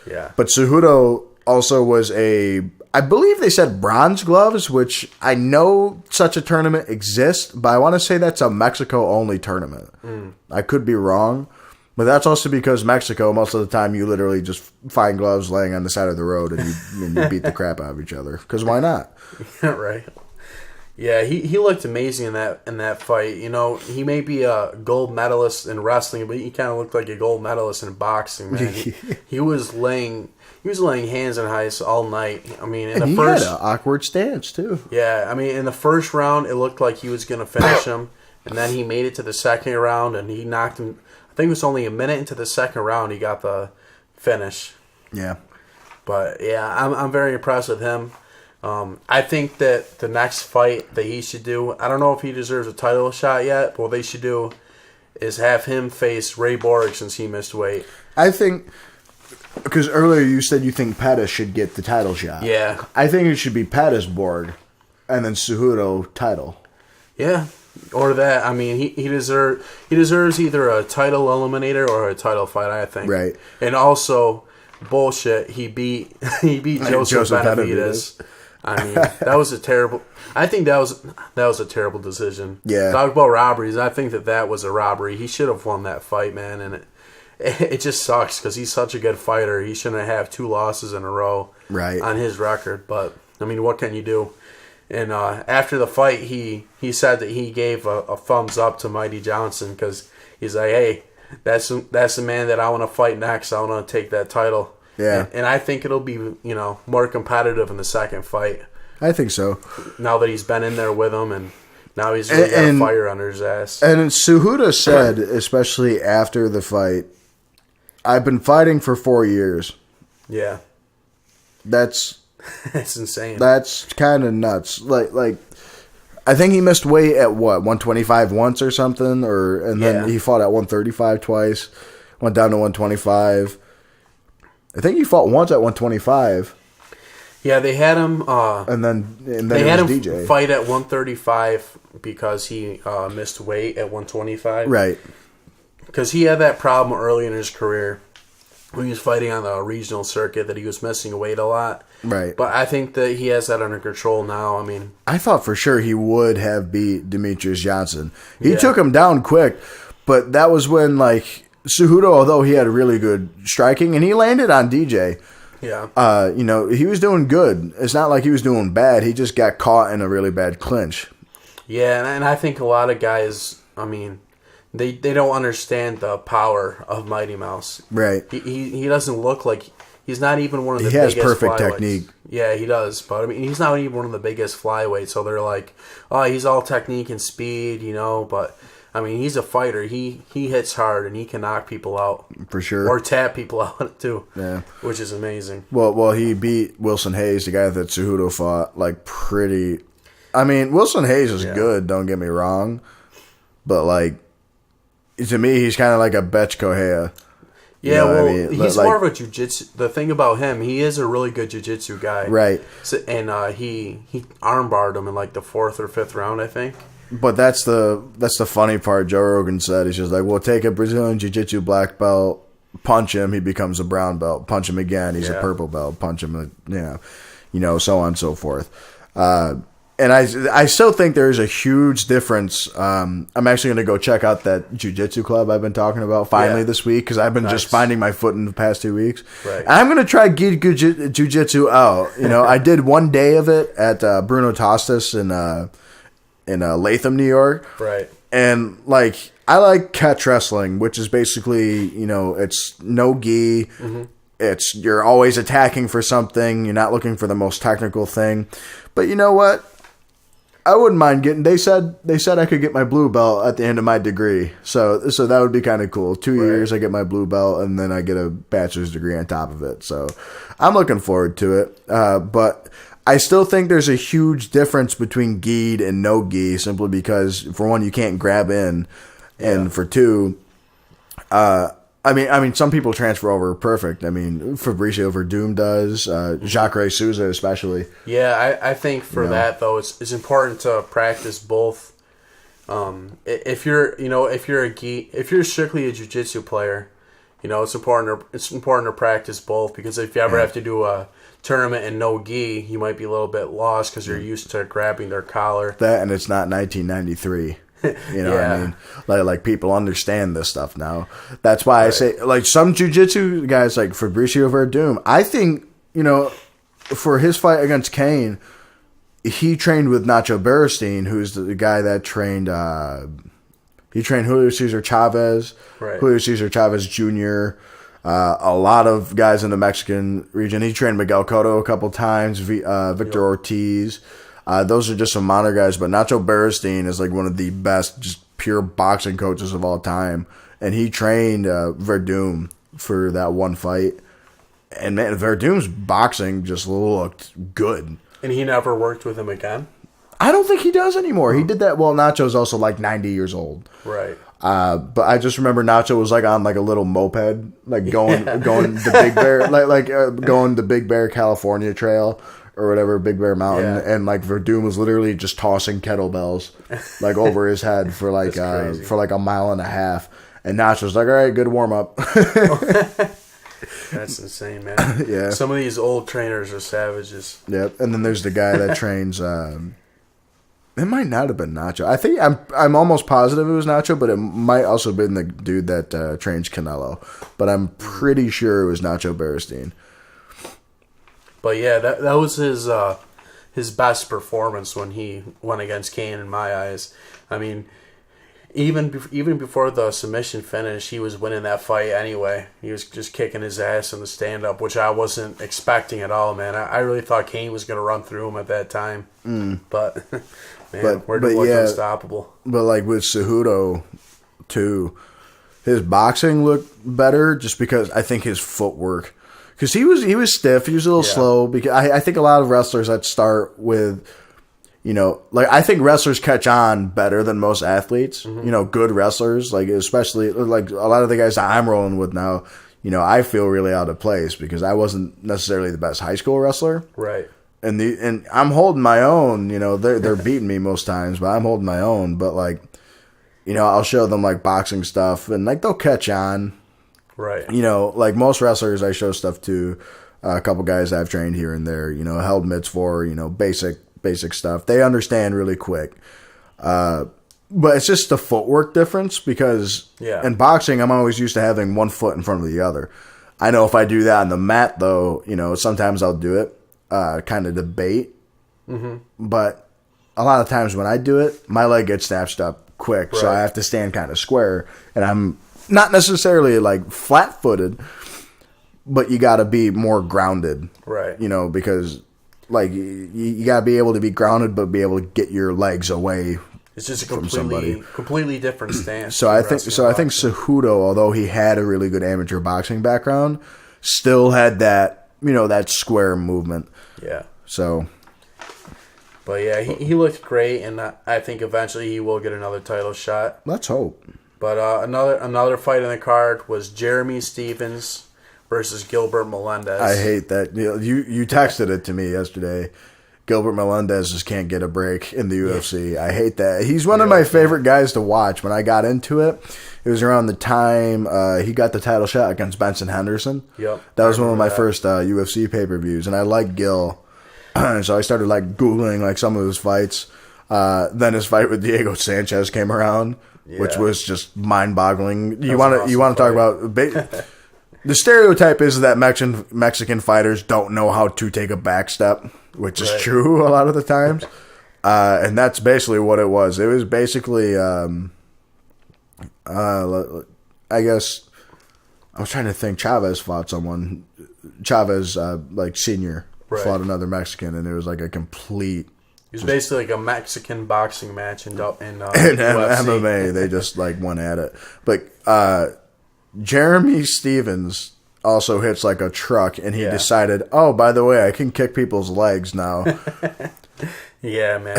yeah. But Cejudo also was I believe they said bronze gloves, which I know such a tournament exists, but I want to say that's a Mexico-only tournament. I could be wrong, but that's also because Mexico, most of the time, you literally just find gloves laying on the side of the road and you beat the crap out of each other. Because why not? Right. Yeah, he looked amazing in that fight. You know, he may be a gold medalist in wrestling, but he kind of looked like a gold medalist in boxing, man. He was laying hands on Heist all night. I mean, in the first, he had an awkward stance too. yeah, I mean, in the first round, it looked like he was going to finish him, and then he made it to the second round, and he knocked him. I think it was only a minute into the second round he got the finish. Yeah, but yeah, I'm very impressed with him. I think that the next fight that he should do, I don't know if he deserves a title shot yet, but what they should do is have him face Ray Borg since he missed weight. I think, because earlier you said you think Pettis should get the title shot. Yeah. I think it should be Pettis Borg, and then Cejudo title. Yeah, or that. I mean, he deserves either a title eliminator or a title fight, I think. Right. And also, bullshit, he beat Joseph Benavidez. I mean, that was a terrible. I think that was a terrible decision. Yeah. Talk about robberies. I think that was a robbery. He should have won that fight, man. And it just sucks because he's such a good fighter. He shouldn't have 2 losses in a row on his record. But I mean, what can you do? And after the fight, he said that he gave a thumbs up to Mighty Johnson because he's like, hey, that's the man that I want to fight next. I want to take that title. Yeah. And I think it'll be, more competitive in the second fight. I think so. Now that he's been in there with him and now he's really got a fire under his ass. And Cejudo said, especially after the fight, I've been fighting for 4 years. Yeah. That's insane. That's kind of nuts. Like I think he missed weight at 125 once or something, and then he fought at 135 twice, went down to 125. I think he fought once at 125. Yeah, they had him. And then they had him DJ. Fight at 135 because he missed weight at 125. Right. Because he had that problem early in his career when he was fighting on the regional circuit that he was missing weight a lot. Right. But I think that he has that under control now. I mean, I thought for sure he would have beat Demetrius Johnson. He took him down quick, but that was when Cejudo, although he had really good striking, and he landed on DJ. Yeah. He was doing good. It's not like he was doing bad. He just got caught in a really bad clinch. Yeah, and I think a lot of guys, I mean, they don't understand the power of Mighty Mouse. Right. He doesn't look like he's not even one of the biggest. He has perfect flyweights. technique. Yeah, he does. But I mean, he's not even one of the biggest flyweights. So they're like, oh, he's all technique and speed, But I mean, he's a fighter. He hits hard and he can knock people out for sure, or tap people out too. Yeah, which is amazing. Well, he beat Wilson Hayes, the guy that Cejudo fought, pretty. I mean, Wilson Hayes is good. Don't get me wrong, but to me, he's kind of like a Betch Correa. Yeah, he's more of a jiu-jitsu. The thing about him, he is a really good jiu-jitsu guy. Right. So, and he armbarred him in the 4th or 5th round, I think. But that's the funny part. Joe Rogan said, he's just like, well, take a Brazilian jiu-jitsu black belt, punch him, he becomes a brown belt. Punch him again, he's a purple belt. Punch him, so on and so forth. And I still think there's a huge difference. I'm actually going to go check out that jiu-jitsu club I've been talking about finally this week because I've been just finding my foot in the past 2 weeks. Right. And I'm going to try jiu-jitsu out. I did 1 day of it at Bruno Tostas in Latham, New York. Right. And I like catch wrestling, which is basically, it's no gi. Mm-hmm. It's you're always attacking for something. You're not looking for the most technical thing. But you know what? I wouldn't mind getting. They said I could get my blue belt at the end of my degree, so that would be kind of cool. 2 years, I get my blue belt, and then I get a bachelor's degree on top of it. So I'm looking forward to it. But I still think there's a huge difference between gi'd and no gi, simply because for one, you can't grab in, and for two, I mean, some people transfer over perfect. I mean, Fabricio Verdum does, Jacare Souza especially. Yeah, I think for that though, it's important to practice both. If you're strictly a jiu-jitsu player, it's important to practice both because if you ever have to do a tournament in no gi, you might be a little bit lost because you're used to grabbing their collar. That and it's not 1993. What I mean? Like people understand this stuff now. That's why I say, some jiu-jitsu guys like Fabricio Verdum, I think, for his fight against Kane, he trained with Nacho Beristain, who's the guy that trained. He trained Julio Cesar Chavez, Right. Julio Cesar Chavez Jr., a lot of guys in the Mexican region. He trained Miguel Cotto a couple times, Victor Ortiz. Those are just some minor guys, but Nacho Beristain is like one of the best, just pure boxing coaches of all time. And he trained Verdum for that one fight. And man, Verdum's boxing just looked good. And he never worked with him again? I don't think he does anymore. He did that. Well, Nacho's also like 90 years old. Right. But I just remember Nacho was like on like a little moped, like going the Big Bear, going the Big Bear California Trail or whatever, Big Bear Mountain, and like Verdum was literally just tossing kettlebells like over his head for like a mile and a half, and Nacho's like, all right, good warm up. That's insane, man. Yeah. Some of these old trainers are savages. Yep. And then there's the guy that trains. It might not have been Nacho. I think I'm almost positive it was Nacho, but it might also have been the dude that trains Canelo. But I'm pretty sure it was Nacho Beristain. But yeah, that was his best performance when he went against Kane in my eyes. I mean, even before the submission finish, he was winning that fight anyway. He was just kicking his ass in the stand-up, which I wasn't expecting at all, man. I really thought Kane was going to run through him at that time. But, man, Ward was unstoppable. But, like, with Cejudo, too, his boxing looked better just because I think his footwork... Because he was stiff. He was a little slow. Because I think a lot of wrestlers that start with... You know, like, I think wrestlers catch on better than most athletes. You know, good wrestlers, like, especially, like, a lot of the guys that I'm rolling with now, you know, I feel really out of place because I wasn't necessarily the best high school wrestler. Right. And I'm holding my own, you know, they're beating me most times, but I'm holding my own. But, like, you know, I'll show them, like, boxing stuff, and, like, they'll catch on. Right. You know, like, most wrestlers I show stuff to, a couple guys I've trained here and there, you know, held mitts for, you know, basic stuff. They understand really quick. But it's just the footwork difference because in boxing, I'm always used to having one foot in front of the other. I know if I do that on the mat, though, you know, sometimes I'll do it, kind of debate. But a lot of times when I do it, my leg gets snatched up quick. Right. So I have to stand kind of square. And I'm not necessarily like flat-footed, but you got to be more grounded. Right. You know, because... Like, you got to be able to be grounded, but be able to get your legs away. It's just a completely different stance. So I think Cejudo, although he had a really good amateur boxing background, still had that, you know, that square movement. Yeah. So. But yeah, he looked great, and I think eventually he will get another title shot. Let's hope. But another fight in the card was Jeremy Stephens versus Gilbert Melendez. I hate that. You texted it to me yesterday. Gilbert Melendez just can't get a break in the UFC. I hate that. He's one of my favorite guys to watch. When I got into it, it was around the time he got the title shot against Benson Henderson. Yep. That was one of my first UFC pay-per-views, and I like Gil. So I started like Googling like some of his fights. Then his fight with Diego Sanchez came around, which was just mind-boggling. You want to talk about... The stereotype is that Mexican fighters don't know how to take a back step, which is true a lot of the times. And that's basically what it was. It was basically, I guess, I was trying to think. Chavez fought someone. Chavez, like, senior, fought another Mexican, and it was like a complete... It was basically like a Mexican boxing match in MMA. They just, like, went at it. But... Jeremy Stephens also hits like a truck, and he decided, oh, by the way, I can kick people's legs now. Yeah, man,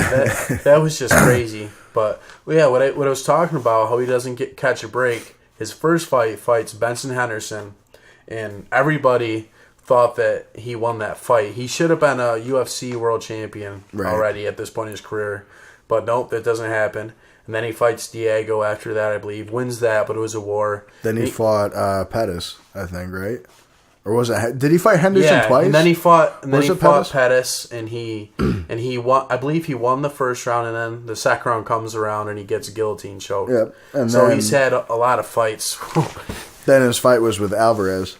that was just crazy. But yeah, what I was talking about, how he doesn't catch a break. His first fights Benson Henderson, and everybody thought that he won that fight. He should have been a UFC world champion already at this point in his career, but nope, that doesn't happen. And then he fights Diego after that, I believe. Wins that, but it was a war. Then he fought Pettis, I think, right? Or was it? Did he fight Henderson twice? And then he fought. Pettis, and he won. I believe he won the first round, and then the second round comes around, and he gets guillotine choked. Yep. And so he's had a lot of fights. Then his fight was with Alvarez.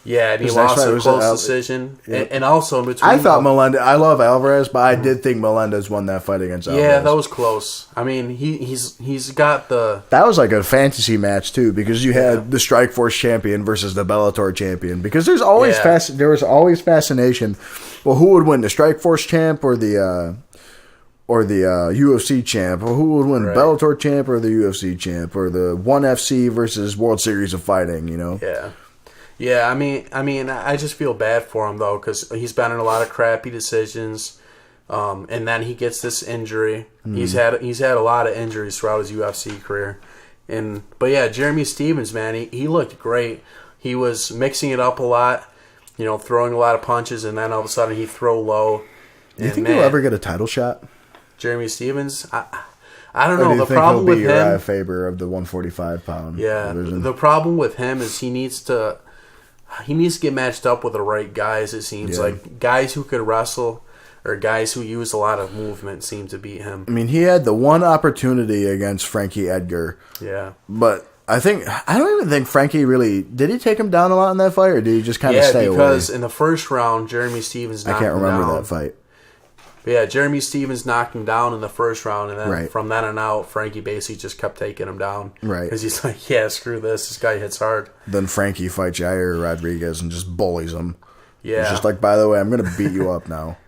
Yeah, and he His next lost fight a was close at decision. Yep. And also in between... I thought Melendez... I love Alvarez, but I did think Melendez won that fight against Alvarez. Yeah, that was close. I mean, he's got the... That was like a fantasy match, too, because you had the Strikeforce champion versus the Bellator champion. Because there's always there was always fascination. Well, who would win, the Strikeforce champ or the UFC champ? Or who would win, Bellator champ or the UFC champ? Or the ONE FC versus World Series of Fighting, you know? Yeah. Yeah, I mean, I just feel bad for him though, because he's been in a lot of crappy decisions, and then he gets this injury. He's had a lot of injuries throughout his UFC career, but yeah, Jeremy Stephens, man, he looked great. He was mixing it up a lot, you know, throwing a lot of punches, and then all of a sudden he'd throw low. Do you think he'll ever get a title shot? Jeremy Stephens, I don't Or know. do you The think problem he'll with be him, Uriah Faber of the 145-pound division? The problem with him is he needs to get matched up with the right guys. It seems like guys who could wrestle or guys who use a lot of movement seem to beat him. I mean, he had the one opportunity against Frankie Edgar. Yeah, but I don't even think Frankie really did. He take him down a lot in that fight, or did he just kind of stay away? Yeah, because in the first round, Jeremy Stephens knocked him down. I can't remember that fight. But yeah, Jeremy Stephens knocked him down in the first round, and then from then on out, Frankie basically just kept taking him down. Right. Because he's like, yeah, screw this. This guy hits hard. Then Frankie fights Jair Rodriguez and just bullies him. Yeah. It's just like, by the way, I'm going to beat you up now.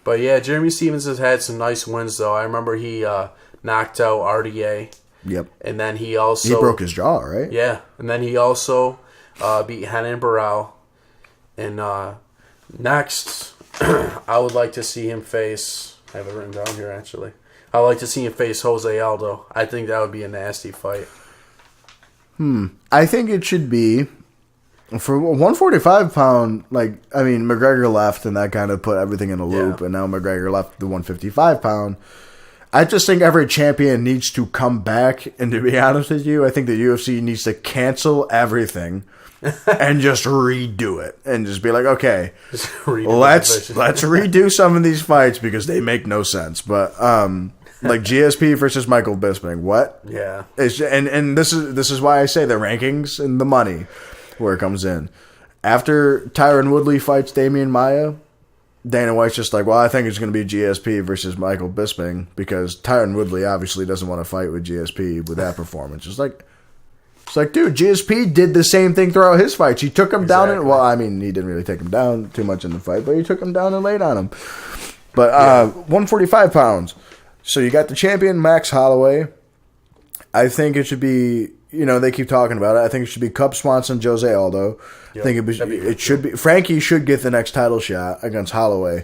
But yeah, Jeremy Stephens has had some nice wins, though. I remember he knocked out RDA. Yep. And then he also... He broke his jaw, right? Yeah. And then he also beat Renan Barão. And next... I would like to see him face... I have it written down here, actually. I would like to see him face Jose Aldo. I think that would be a nasty fight. I think it should be... For 145-pound, McGregor left, and that kind of put everything in a loop, and now McGregor left the 155-pound. I just think every champion needs to come back, and to be honest with you, I think the UFC needs to cancel everything and just redo it and just be like, okay, let's redo some of these fights because they make no sense. But like GSP versus Michael Bisping, what? Yeah, and this is why I say the rankings and the money where it comes in. After Tyron Woodley fights Damian Maia, Dana White's just like, well, I think it's going to be GSP versus Michael Bisping because Tyron Woodley obviously doesn't want to fight with GSP with that performance. It's like, dude, GSP did the same thing throughout his fights. He took him down. He didn't really take him down too much in the fight, but he took him down and laid on him. But 145 pounds. So you got the champion, Max Holloway. I think it should be, they keep talking about it. I think it should be Cub Swanson, Jose Aldo. Yep. I think it should be. Frankie should get the next title shot against Holloway.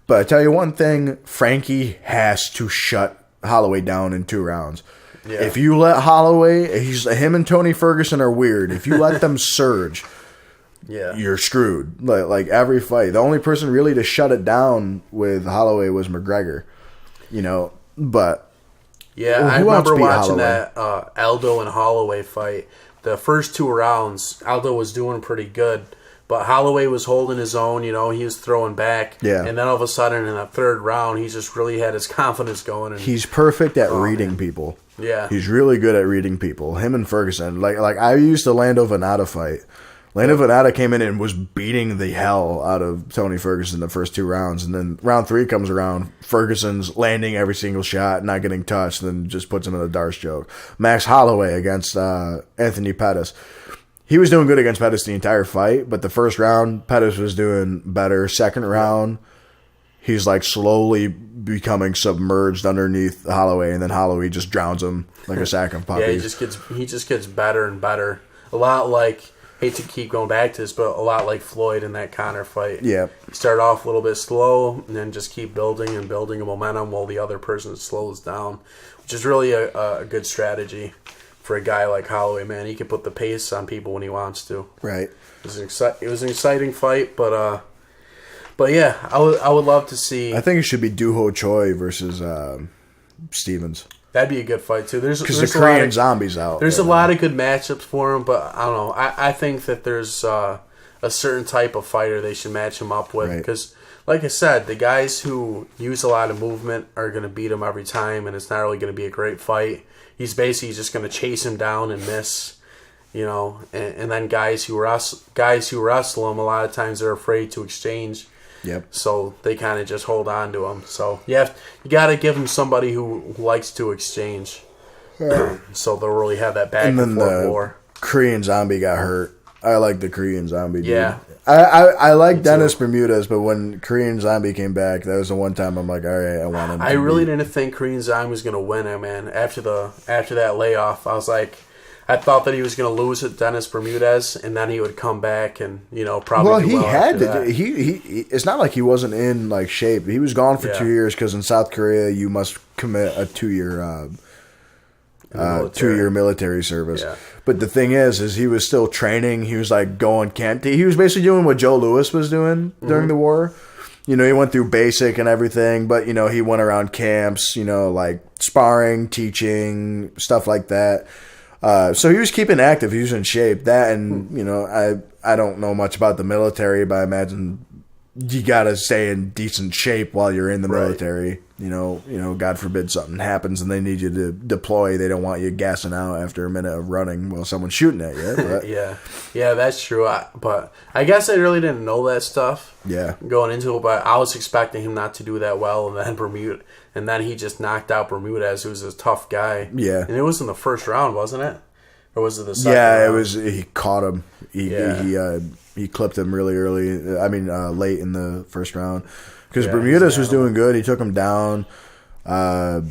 But I tell you one thing, Frankie has to shut Holloway down in 2 rounds. Yeah. If you let Holloway, him and Tony Ferguson are weird. If you let them surge, you're screwed. Like every fight. The only person really to shut it down with Holloway was McGregor. But... Yeah, I remember watching that Aldo and Holloway fight. The first 2 rounds, Aldo was doing pretty good, but Holloway was holding his own. He was throwing back. Yeah. And then all of a sudden, in the 3rd round, he just really had his confidence going. And, he's perfect at reading people. Yeah. He's really good at reading people. Him and Ferguson. Like I used the Lando Venata fight. Lando Venata came in and was beating the hell out of Tony Ferguson the first 2 rounds. And then round 3 comes around. Ferguson's landing every single shot, not getting touched, and then just puts him in a Darce choke. Max Holloway against Anthony Pettis. He was doing good against Pettis the entire fight, but the first round, Pettis was doing better. Second round, he's like slowly becoming submerged underneath Holloway, and then Holloway just drowns him like a sack of puppies. Yeah, he just gets better and better. A lot like... hate to keep going back to this, but a lot like Floyd in that Conor fight. Yeah. He started off a little bit slow and then just keep building and building a momentum while the other person slows down, which is really a good strategy for a guy like Holloway, man. He can put the pace on people when he wants to. Right. It was an exciting fight, but yeah, I would love to see... I think it should be Doo Ho Choi versus Stevens. That'd be a good fight, too. Because the Korean Zombie's out. There's a lot of good matchups for him, but I don't know. I think that there's a certain type of fighter they should match him up with. Because, like I said, the guys who use a lot of movement are going to beat him every time, and it's not really going to be a great fight. He's basically just going to chase him down and miss. and then guys who wrestle him, a lot of times they're afraid to exchange. Yep. So they kind of just hold on to him. So you got to give him somebody who likes to exchange. So they'll really have that back and forth war. Korean Zombie got hurt. I like the Korean Zombie, dude. Yeah. I like Dennis Bermudez, but when Korean Zombie came back, that was the one time I'm like, all right, I want him. I really didn't think Korean Zombie was going to win it, man. After that layoff, I was like, I thought that he was going to lose at Dennis Bermudez, and then he would come back and probably. Well, he had to. He. It's not like he wasn't in like shape. He was gone for 2 years because in South Korea you must commit a 2-year. 2-year military service. Yeah. But the thing is he was still training. He was like going camp. He was basically doing what Joe Louis was doing during the war. He went through basic and everything, but he went around camps, like sparring, teaching, stuff like that. So he was keeping active. He was in shape. That and I don't know much about the military, but I imagine you gotta stay in decent shape while you're in the military. God forbid something happens and they need you to deploy. They don't want you gassing out after a minute of running while someone's shooting at you. But. yeah, that's true. But I guess I really didn't know that stuff. Yeah, going into it, but I was expecting him not to do that well, and then he just knocked out Bermudez, who's a tough guy. Yeah, and it was in the first round, wasn't it? Or was it the second? Yeah, round? It was. He caught him. He clipped him really early. I mean, late in the first round. Because Bermudez was doing good. He took him down, pounded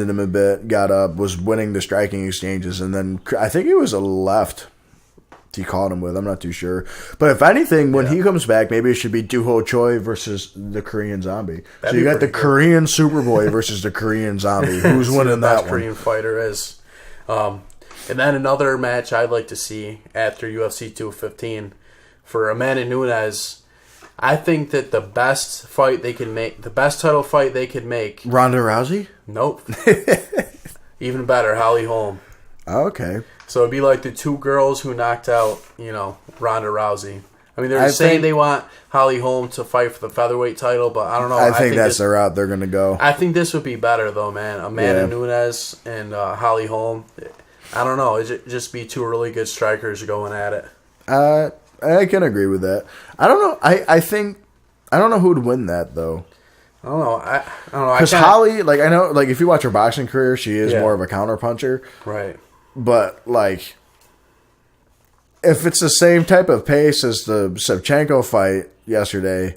him a bit, got up, was winning the striking exchanges, and then I think it was a left he caught him with. I'm not too sure. But if anything, when he comes back, maybe it should be Doo-Ho Choi versus the Korean Zombie. So you got the Korean Superboy versus the Korean Zombie. Who's winning that one? Korean fighter is. And then another match I'd like to see after UFC 215 for Amanda Nunes. I think that the best fight they can make, the best title fight they could make. Ronda Rousey? Nope. Even better, Holly Holm. Okay. So it'd be like the two girls who knocked out, Ronda Rousey. I mean, they're saying they want Holly Holm to fight for the featherweight title, but I don't know. I think that's the route they're going to go. I think this would be better, though, man. Amanda Nunes and Holly Holm. I don't know. It'd just be two really good strikers going at it. I can agree with that. I don't know. I think I don't know who would win that though. I don't know. I don't know. Because Holly, like I know, like if you watch her boxing career, she is more of a counter puncher. Right. But like, if it's the same type of pace as the Shevchenko fight yesterday,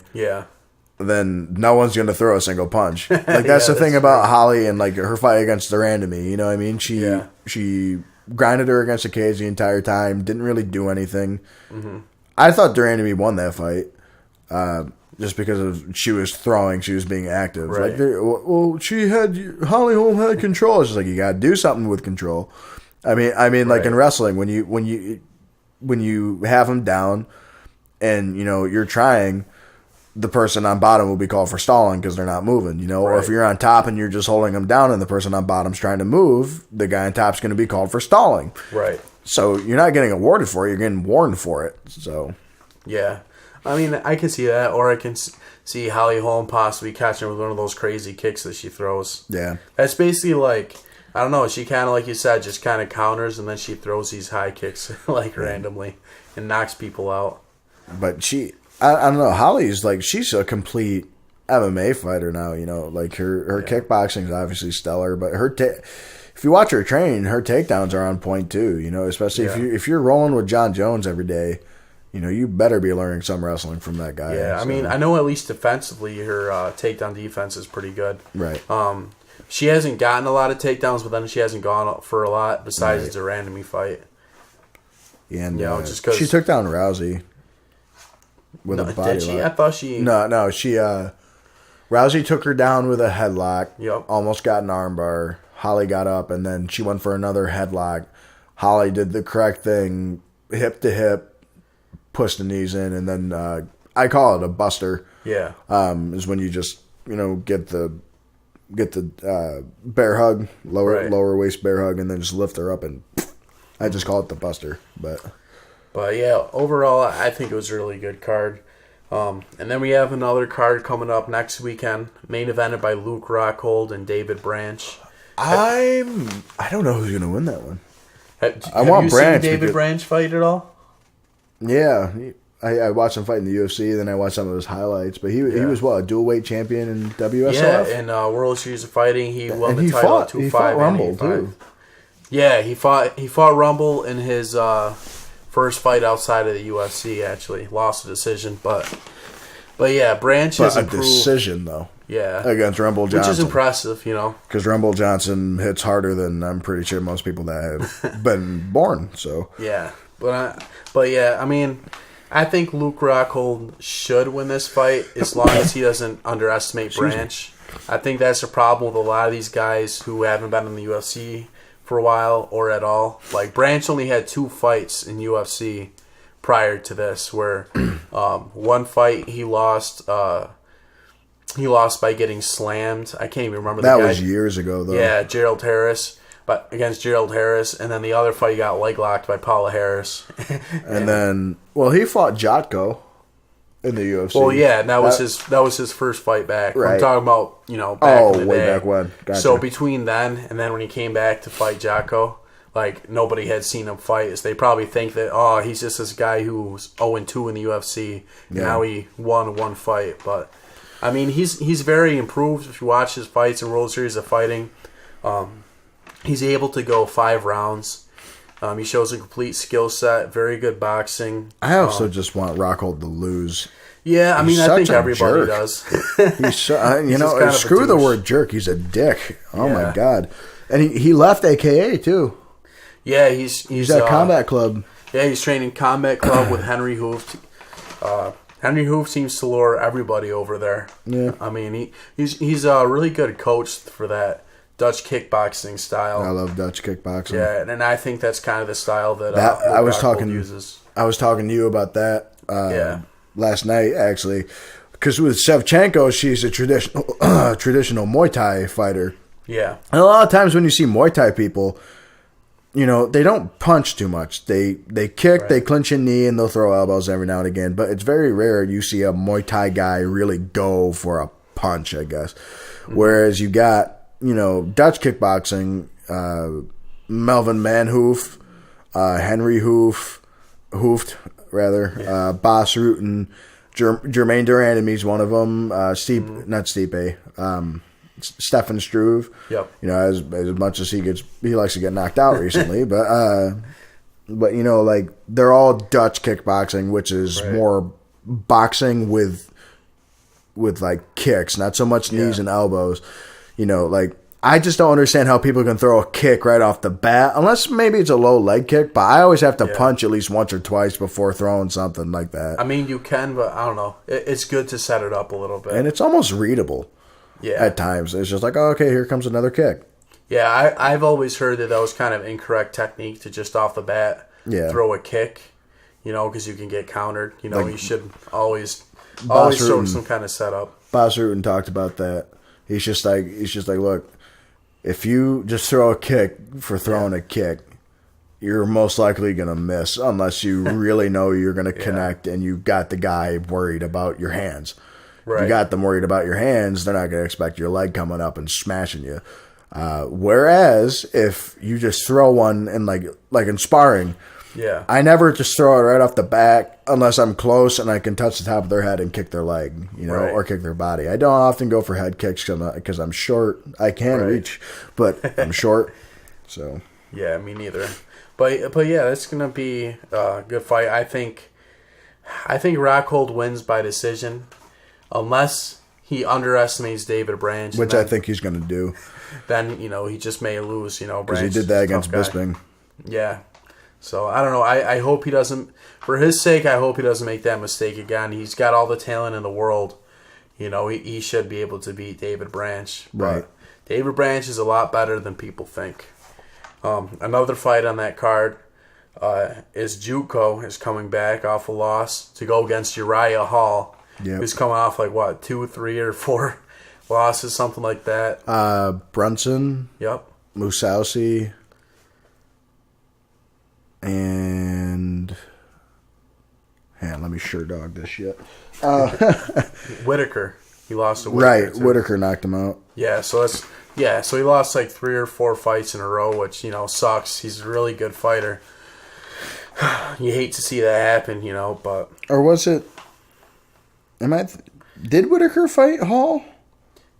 then no one's going to throw a single punch. Like that's the thing about Holly and like her fight against the Randomie. You know what I mean? She grinded her against the cage the entire time. Didn't really do anything. Mm-hmm. I thought Durandamy won that fight, just because she was throwing, she was being active. Right. Like, Holly Holm had control. It's just like you got to do something with control. I mean, like in wrestling, when you have them down, and you're trying, the person on bottom will be called for stalling because they're not moving, Or if you're on top and you're just holding them down and the person on bottom's trying to move, the guy on top's going to be called for stalling. Right. So you're not getting awarded for it, you're getting warned for it. So yeah. I mean, I can see that, or I can see Holly Holm possibly catching with one of those crazy kicks that she throws. Yeah. That's basically like, I don't know, she kind of, like you said, just kind of counters and then she throws these high kicks randomly and knocks people out. But I don't know. Holly's like, she's a complete MMA fighter now. Like her kickboxing is obviously stellar, but if you watch her train, her takedowns are on point too. Especially if you're rolling with John Jones every day, you better be learning some wrestling from that guy. Yeah, so. I mean, I know at least defensively, her takedown defense is pretty good. Right. She hasn't gotten a lot of takedowns, but then she hasn't gone for a lot besides the Randomie fight. Yeah, and just because she took down Rousey. With a body did she? lock. I thought she... No, she... Rousey took her down with a headlock. Yep. Almost got an armbar. Holly got up, and then she went for another headlock. Holly did the correct thing, hip to hip, pushed the knees in, and then I call it a buster. Yeah. Is when you just, get the bear hug, lower waist bear hug, and then just lift her up, and I just call it the buster, But yeah, overall, I think it was a really good card. And then we have another card coming up next weekend, main evented by Luke Rockhold and David Branch. I don't know who's going to win that one. Have you seen David Branch fight at all? Yeah, I watched him fight in the UFC, then I watched some of his highlights. But he was what, a dual weight champion in WSOF? Yeah, in World Series of Fighting, he won the title at 2-5. He fought Rumble too. Yeah, he fought Rumble in his first fight outside of the UFC. Actually, lost a decision, but yeah, Branch has improved. A decision though. Yeah, against Rumble Johnson, which is impressive, because Rumble Johnson hits harder than I'm pretty sure most people that have been born. So yeah, but yeah, I mean, I think Luke Rockhold should win this fight as long as he doesn't underestimate Branch. I think that's a problem with a lot of these guys who haven't been in the UFC for a while or at all. Like Branch only had 2 fights in UFC prior to this, where one fight he lost. He lost by getting slammed. I can't even remember the guy. That was years ago, though. Yeah, Gerald Harris, but against Gerald Harris, and then the other fight he got leg locked by Paula Harris. and then, he fought Jotko in the UFC. Well, yeah, and that was his first fight back. Right. I'm talking about back in the way day. Back when. Gotcha. So between then and then when he came back to fight Jotko, like nobody had seen him fight. So they probably think that he's just this guy who's 0-2 in the UFC. Yeah. Now he won 1 fight, but. I mean, he's very improved. If you watch his fights in World Series of Fighting, he's able to go 5 rounds. He shows a complete skill set, very good boxing. I also just want Rockhold to lose. Yeah, I mean, I think everybody does. He's screw the word jerk. He's a dick. Oh my god! And he left AKA too. Yeah, he's at Combat Club. Yeah, he's training Combat Club with Henry Hooft. Henry Hooft seems to lure everybody over there. Yeah, I mean he's a really good coach for that Dutch kickboxing style. I love Dutch kickboxing. Yeah, and I think that's kind of the style that I was uses. I was talking to you about that last night actually, because with Shevchenko, she's a traditional Muay Thai fighter. Yeah, and a lot of times when you see Muay Thai people, they don't punch too much. They kick, right. They clinch a knee, and they'll throw elbows every now and again. But it's very rare you see a Muay Thai guy really go for a punch, I guess. Mm-hmm. Whereas you got, Dutch kickboxing, Melvin Manhoof, Henry Hooft, Bas Rutten, Jermaine Durand, he's one of them. Not Stipe, Stefan Struve. Yep. As much as he likes to get knocked out recently, but like they're all Dutch kickboxing, which is more boxing with like kicks, not so much knees and elbows. Like I just don't understand how people can throw a kick right off the bat, unless maybe it's a low leg kick. But I always have to punch at least once or twice before throwing something like that. I mean, you can, but I don't know. It's good to set it up a little bit, and it's almost readable. Yeah. At times. It's just like, oh, okay, here comes another kick. Yeah, I've always heard that was kind of incorrect technique to just off the bat throw a kick, because you can get countered. You should always throw some kind of setup. Bas Rutten talked about that. He's just like, look, if you just throw a kick for throwing a kick, you're most likely going to miss unless you really know you're going to connect and you got the guy worried about your hands. Right. You got them worried about your hands, they're not going to expect your leg coming up and smashing you. Whereas if you just throw one and like in sparring, I never just throw it right off the back unless I'm close and I can touch the top of their head and kick their leg, or kick their body. I don't often go for head kicks because I'm short. I can reach, but I'm short. So yeah, me neither. But yeah, it's gonna be a good fight. I think Rockhold wins by decision. Unless he underestimates David Branch. Which I think he's going to do. Then, he just may lose, Branch. Because he did that against Bisping. Yeah. So, I don't know. I hope he doesn't, for his sake, I hope he doesn't make that mistake again. He's got all the talent in the world. He should be able to beat David Branch. Right. But David Branch is a lot better than people think. Another fight on that card is Jutko is coming back off a loss to go against Uriah Hall. Yep. Who's coming off 2, 3, or 4 losses, something like that. Brunson. Yep. Mousasi. And let me sure dog this shit. Whitaker. He lost to Whitaker. Right. Whitaker knocked him out. Yeah, so Yeah, so he lost like 3 or 4 fights in a row, which, sucks. He's a really good fighter. You hate to see that happen, but... Or was it... Did Whitaker fight Hall?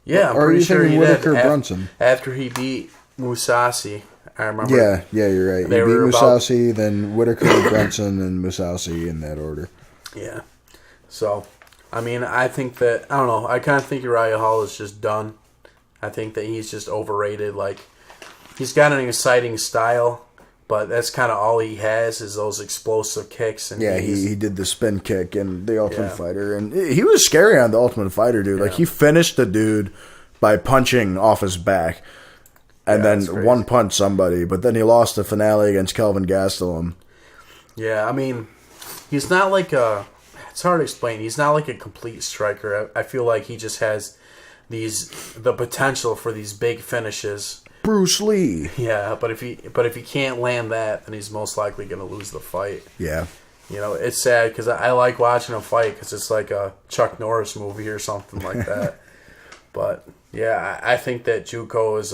Yeah, I'm or pretty are you sure thinking he Whitaker did. Brunson? After he beat Musasi, I remember. Yeah, you're right. He beat Musasi, then Whitaker, Brunson, and Musasi in that order. Yeah. So, I think that... I don't know. I kind of think Uriah Hall is just done. I think that he's just overrated. Like, he's got an exciting style, but that's kind of all he has is those explosive kicks. And yeah, he did the spin kick in the Ultimate Fighter, and he was scary on the Ultimate Fighter, dude. Like, he finished the dude by punching off his back, and then one punch somebody, but then he lost the finale against Kelvin Gastelum. Yeah, he's not like a... It's hard to explain. He's not like a complete striker. I feel like he just has the potential for these big finishes. Bruce Lee. Yeah, but if he can't land that, then he's most likely going to lose the fight. Yeah. It's sad because I like watching him fight because it's like a Chuck Norris movie or something like that. But yeah, I think that JUCO is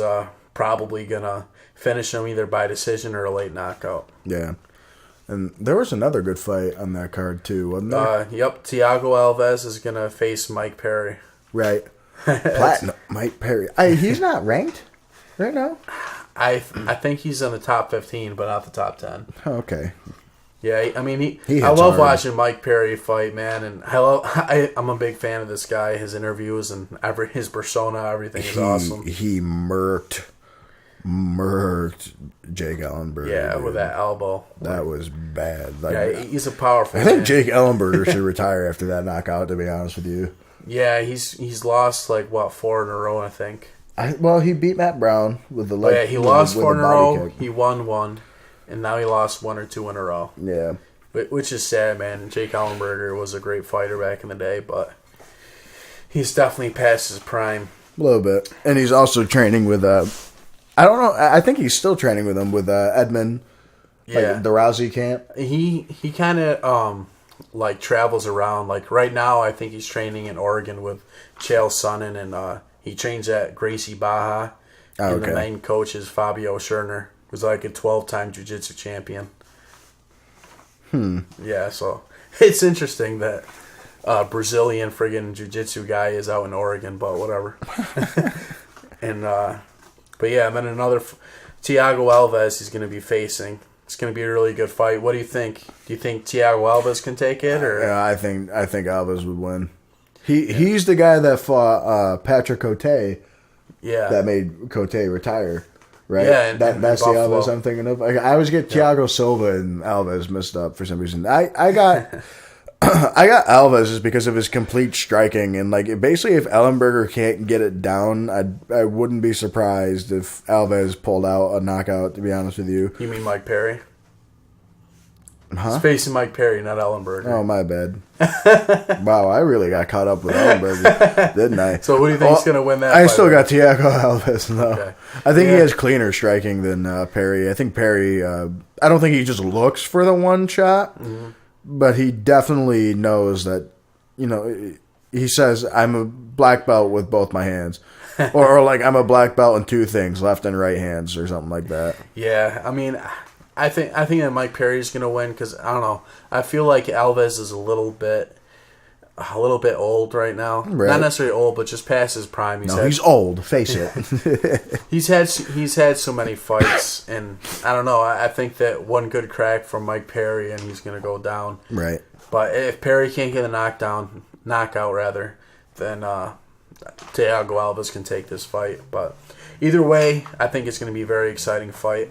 probably going to finish him either by decision or a late knockout. Yeah. And there was another good fight on that card too, wasn't there? Yep. Thiago Alves is going to face Mike Perry. Right. Platinum Mike Perry. He's not ranked right now? I think he's in the top 15, but not the top 10. Okay. Yeah, I I love hard. watching Mike Perry fight, man, and I'm a big fan of this guy. His interviews and his persona, everything is awesome. He murked Jake Ellenberger. Yeah, with that elbow. That was bad. Like, yeah, he's a powerful I think man. Jake Ellenberger should retire after that knockout, to be honest with you. Yeah, he's lost like 4 in a row, I think. He beat Matt Brown with the leg. Yeah, he lost 4 in a row. Kick. He won 1, and now he lost 1 or 2 in a row. Yeah, which is sad, man. Jake Ellenberger was a great fighter back in the day, but he's definitely past his prime. A little bit, and he's also training with I don't know. I think he's still training with him with Edmund. Yeah, like the Rousey camp. He kind of like travels around. Like right now, I think he's training in Oregon with Chael Sonnen, and he trains at Gracie Baja. And the main coach is Fabio Scherner, who's like a 12-time jiu-jitsu champion. Yeah, so it's interesting that Brazilian friggin' jiu-jitsu guy is out in Oregon, but whatever. And but yeah, and then another Thiago Alves he's going to be facing. It's going to be a really good fight. What do you think? Do you think Thiago Alves can take it? Or yeah, I think Alves would win. He's the guy that fought Patrick Cote. Yeah, that made Cote retire. Right. Yeah, that's the Alves I'm thinking of. I always get Thiago Silva and Alves messed up for some reason. I got I got Alves just because of his complete striking, and like basically if Ellenberger can't get it down, I wouldn't be surprised if Alves pulled out a knockout. To be honest with you. You mean Mike Perry? Huh? He's facing Mike Perry, not Ellenberger. Oh, my bad. Wow, I really got caught up with Ellenberger, didn't I? So what do you think is going to win that I fight? still got Thiago Alves, though. Okay. I think he has cleaner striking than Perry. I think Perry, I don't think he just looks for the one shot, but he definitely knows that, he says, I'm a black belt with both my hands. or like, I'm a black belt in 2 things, left and right hands, or something like that. Yeah, I think that Mike Perry is going to win because I don't know. I feel like Alves is a little bit old right now. Right. Not necessarily old, but just past his prime. He's old. Face it. He's had so many fights, and I don't know. I think that one good crack from Mike Perry, and he's going to go down. Right. But if Perry can't get a knockout, then Thiago Alves can take this fight. But either way, I think it's going to be a very exciting fight.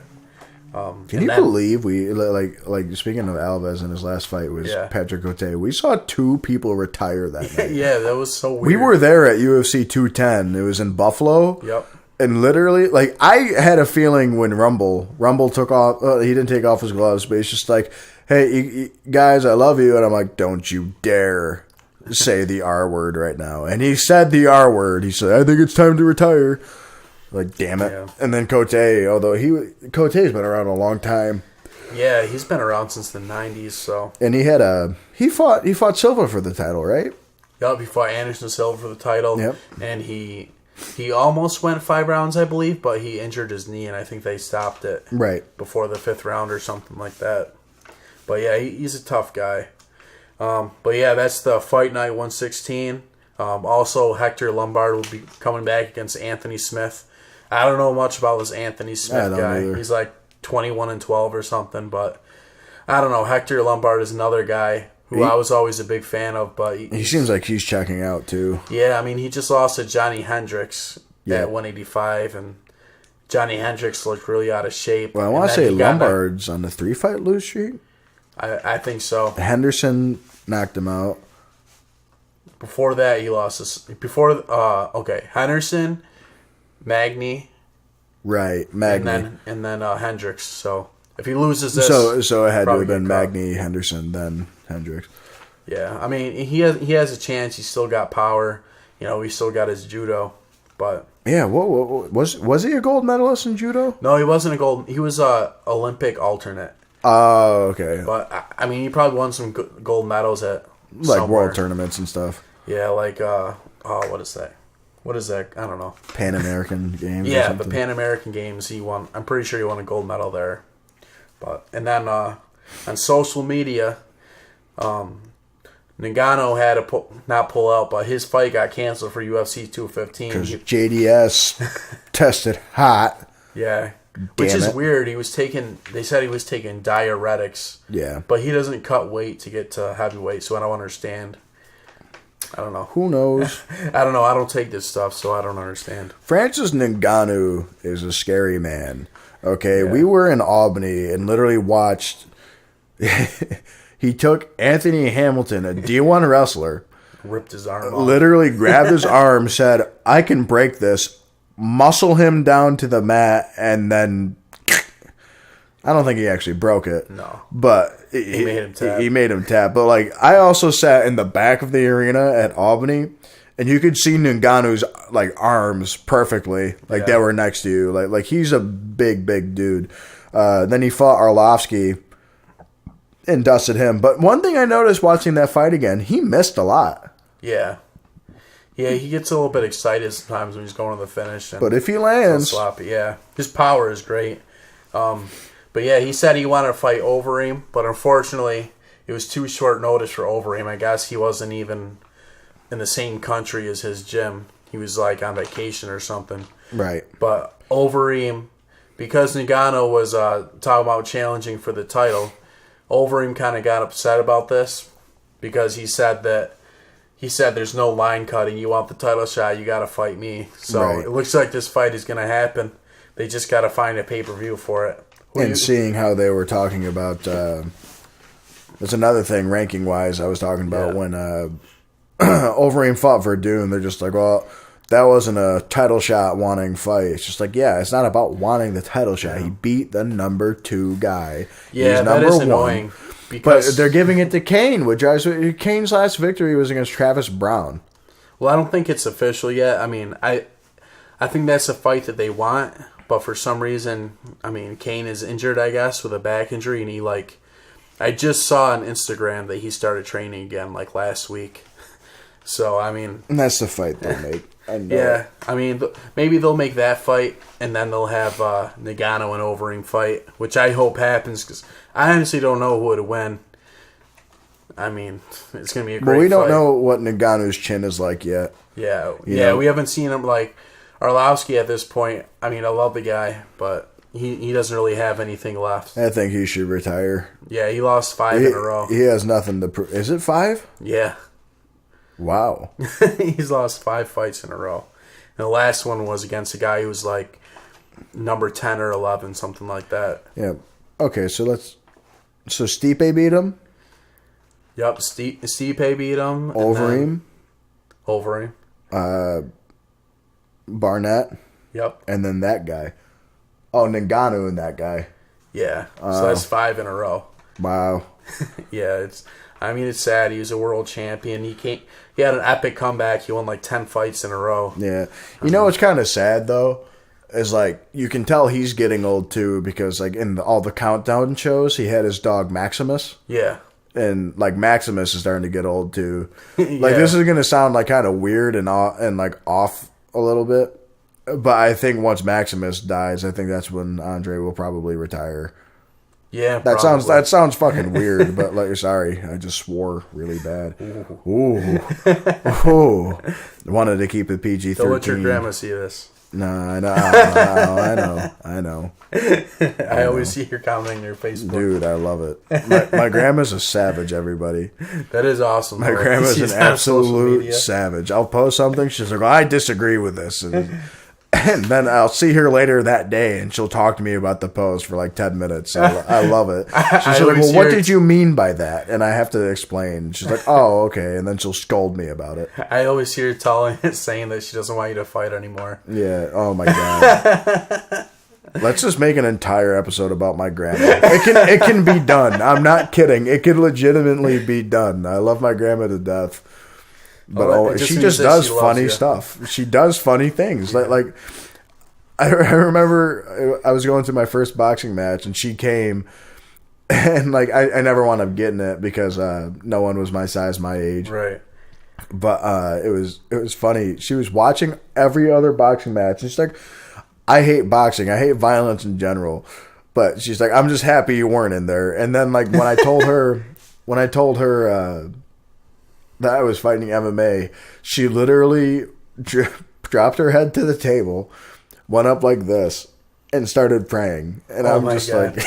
Can you believe we like speaking of Alves in his last fight was Patrick Cote? We saw 2 people retire that night. Yeah, that was so weird. We were there at UFC 210. It was in Buffalo. Yep. And literally, like I had a feeling when Rumble took off. He didn't take off his gloves, but he's just like, "Hey, guys, I love you," and I'm like, "Don't you dare say the R word right now." And he said the R word. He said, "I think it's time to retire." Like, damn it. Yeah. And then Cote, although Cote's been around a long time. Yeah, he's been around since the 90s, so. And he fought Silva for the title, right? Yep, he fought Anderson Silva for the title. Yep. And he He almost went 5 rounds, I believe, but he injured his knee, and I think they stopped it before the 5th round or something like that. But yeah, he's a tough guy. But yeah, that's the Fight Night 116. Also, Hector Lombard will be coming back against Anthony Smith. I don't know much about this Anthony Smith guy. Either. He's like 21-12 or something, but I don't know. Hector Lombard is another guy who I was always a big fan of, but he seems like he's checking out too. Yeah, I mean, he just lost to Johnny Hendricks at 185, and Johnny Hendricks looked really out of shape. Well, I want to say Lombard's on the 3-fight lose streak. I think so. Henderson knocked him out. Before that, he lost this. Henderson, Magny. Right, Magny. And then Hendricks. So if he loses this, so it had to have been Magny, Henderson, then Hendricks. Yeah, I mean he has a chance. He's still got power. He still got his judo, but yeah. What was he a gold medalist in judo? No, he wasn't a gold. He was a Olympic alternate. Oh, okay. But I mean, he probably won some gold medals at like world tournaments and stuff. Yeah, like what is that? What is that? I don't know. Pan American Games. Yeah, the Pan American Games. He won. I'm pretty sure he won a gold medal there. And then on social media, Ngannou had to not pull out, but his fight got canceled for UFC 215 because JDS tested hot. Yeah, which is weird. They said he was taking diuretics. Yeah, but he doesn't cut weight to get to heavyweight, so I don't understand. I don't know. Who knows? I don't know. I don't take this stuff, so I don't understand. Francis Ngannou is a scary man. Okay, we were in Albany and literally watched. He took Anthony Hamilton, a D1 wrestler, ripped his arm off. Literally grabbed his arm, said, "I can break this," muscle him down to the mat, and then I don't think he actually broke it. No. But he made him tap. He made him tap. But like I also sat in the back of the arena at Albany, and you could see Ngannou's like arms perfectly, like they were next to you. Like he's a big dude. Then he fought Arlovsky and dusted him. But one thing I noticed watching that fight again, he missed a lot. Yeah. Yeah, he gets a little bit excited sometimes when he's going to the finish. But if he lands, sloppy, yeah, his power is great. But yeah, he said he wanted to fight Overeem, but unfortunately, it was too short notice for Overeem. I guess he wasn't even in the same country as his gym. He was like on vacation or something. Right. But Overeem, because Ngannou was talking about challenging for the title, Overeem kind of got upset about this because he said there's no line cutting. You want the title shot, you got to fight me. So It looks like this fight is going to happen. They just got to find a pay-per-view for it. Seeing how they were talking about, that's another thing ranking-wise I was talking about when Overeem fought Verdun. They're just like, well, that wasn't a title shot wanting fight. It's just like, it's not about wanting the title shot. He beat the number 2 guy. Yeah, he's that is annoying. But they're giving it to Kane, which Kane's last victory was against Travis Brown. Well, I don't think it's official yet. I mean, I think that's a fight that they want. But for some reason, I mean, Kane is injured, I guess, with a back injury. And I just saw on Instagram that he started training again, like last week. So, I mean. And that's the fight they'll make. Yeah. I mean, maybe they'll make that fight, and then they'll have Ngannou and Overeem fight, which I hope happens, because I honestly don't know who would win. I mean, it's going to be a great fight. But we don't know what Ngannou's chin is like yet. Yeah. We haven't seen him, like. Arlovsky at this point, I mean, I love the guy, but he doesn't really have anything left. I think he should retire. Yeah, he lost 5 in a row. He has nothing to prove. Is it 5? Yeah. Wow. He's lost 5 fights in a row. And the last one was against a guy who was like number 10 or 11, something like that. Yeah. Okay, so Stipe beat him? Yep, Stipe beat him. Overeem. Barnett. Yep. And then that guy. Oh, Ngannou and that guy. Yeah. So that's 5 in a row. Wow. Yeah, it's sad. He was a world champion. He had an epic comeback. He won like 10 fights in a row. Yeah. You know what's kind of sad though? Is like you can tell he's getting old too, because like in all the countdown shows he had his dog Maximus. Yeah. And like Maximus is starting to get old too. Like this is gonna sound like kind of weird and like off a little bit. But I think once Maximus dies, I think that's when Andre will probably retire. Yeah, that sounds fucking weird, but like, sorry, I just swore really bad. Ooh. Wanted to keep it PG-13. Don't let your grandma see this. No, I know. I always see her commenting on your Facebook. Dude, I love it. My grandma's a savage, everybody. That is awesome. My grandma's an absolute savage. I'll post something, she's like, I disagree with this. And then I'll see her later that day, and she'll talk to me about the post for like 10 minutes. I love it. She's like, well, what did you mean by that? And I have to explain. She's like, oh, okay. And then she'll scold me about it. I always hear her saying that she doesn't want you to fight anymore. Yeah. Oh, my God. Let's just make an entire episode about my grandma. It can be done. I'm not kidding. It can legitimately be done. I love my grandma to death. But she just does funny stuff. She does funny things. Yeah. Like I remember I was going to my first boxing match, and she came, and like I never wound up getting it because no one was my size, my age. Right. But it was funny. She was watching every other boxing match, and she's like, I hate boxing. I hate violence in general. But she's like, I'm just happy you weren't in there. And then like when I told her that I was fighting MMA, she literally dropped her head to the table, went up like this, and started praying. And I'm just like,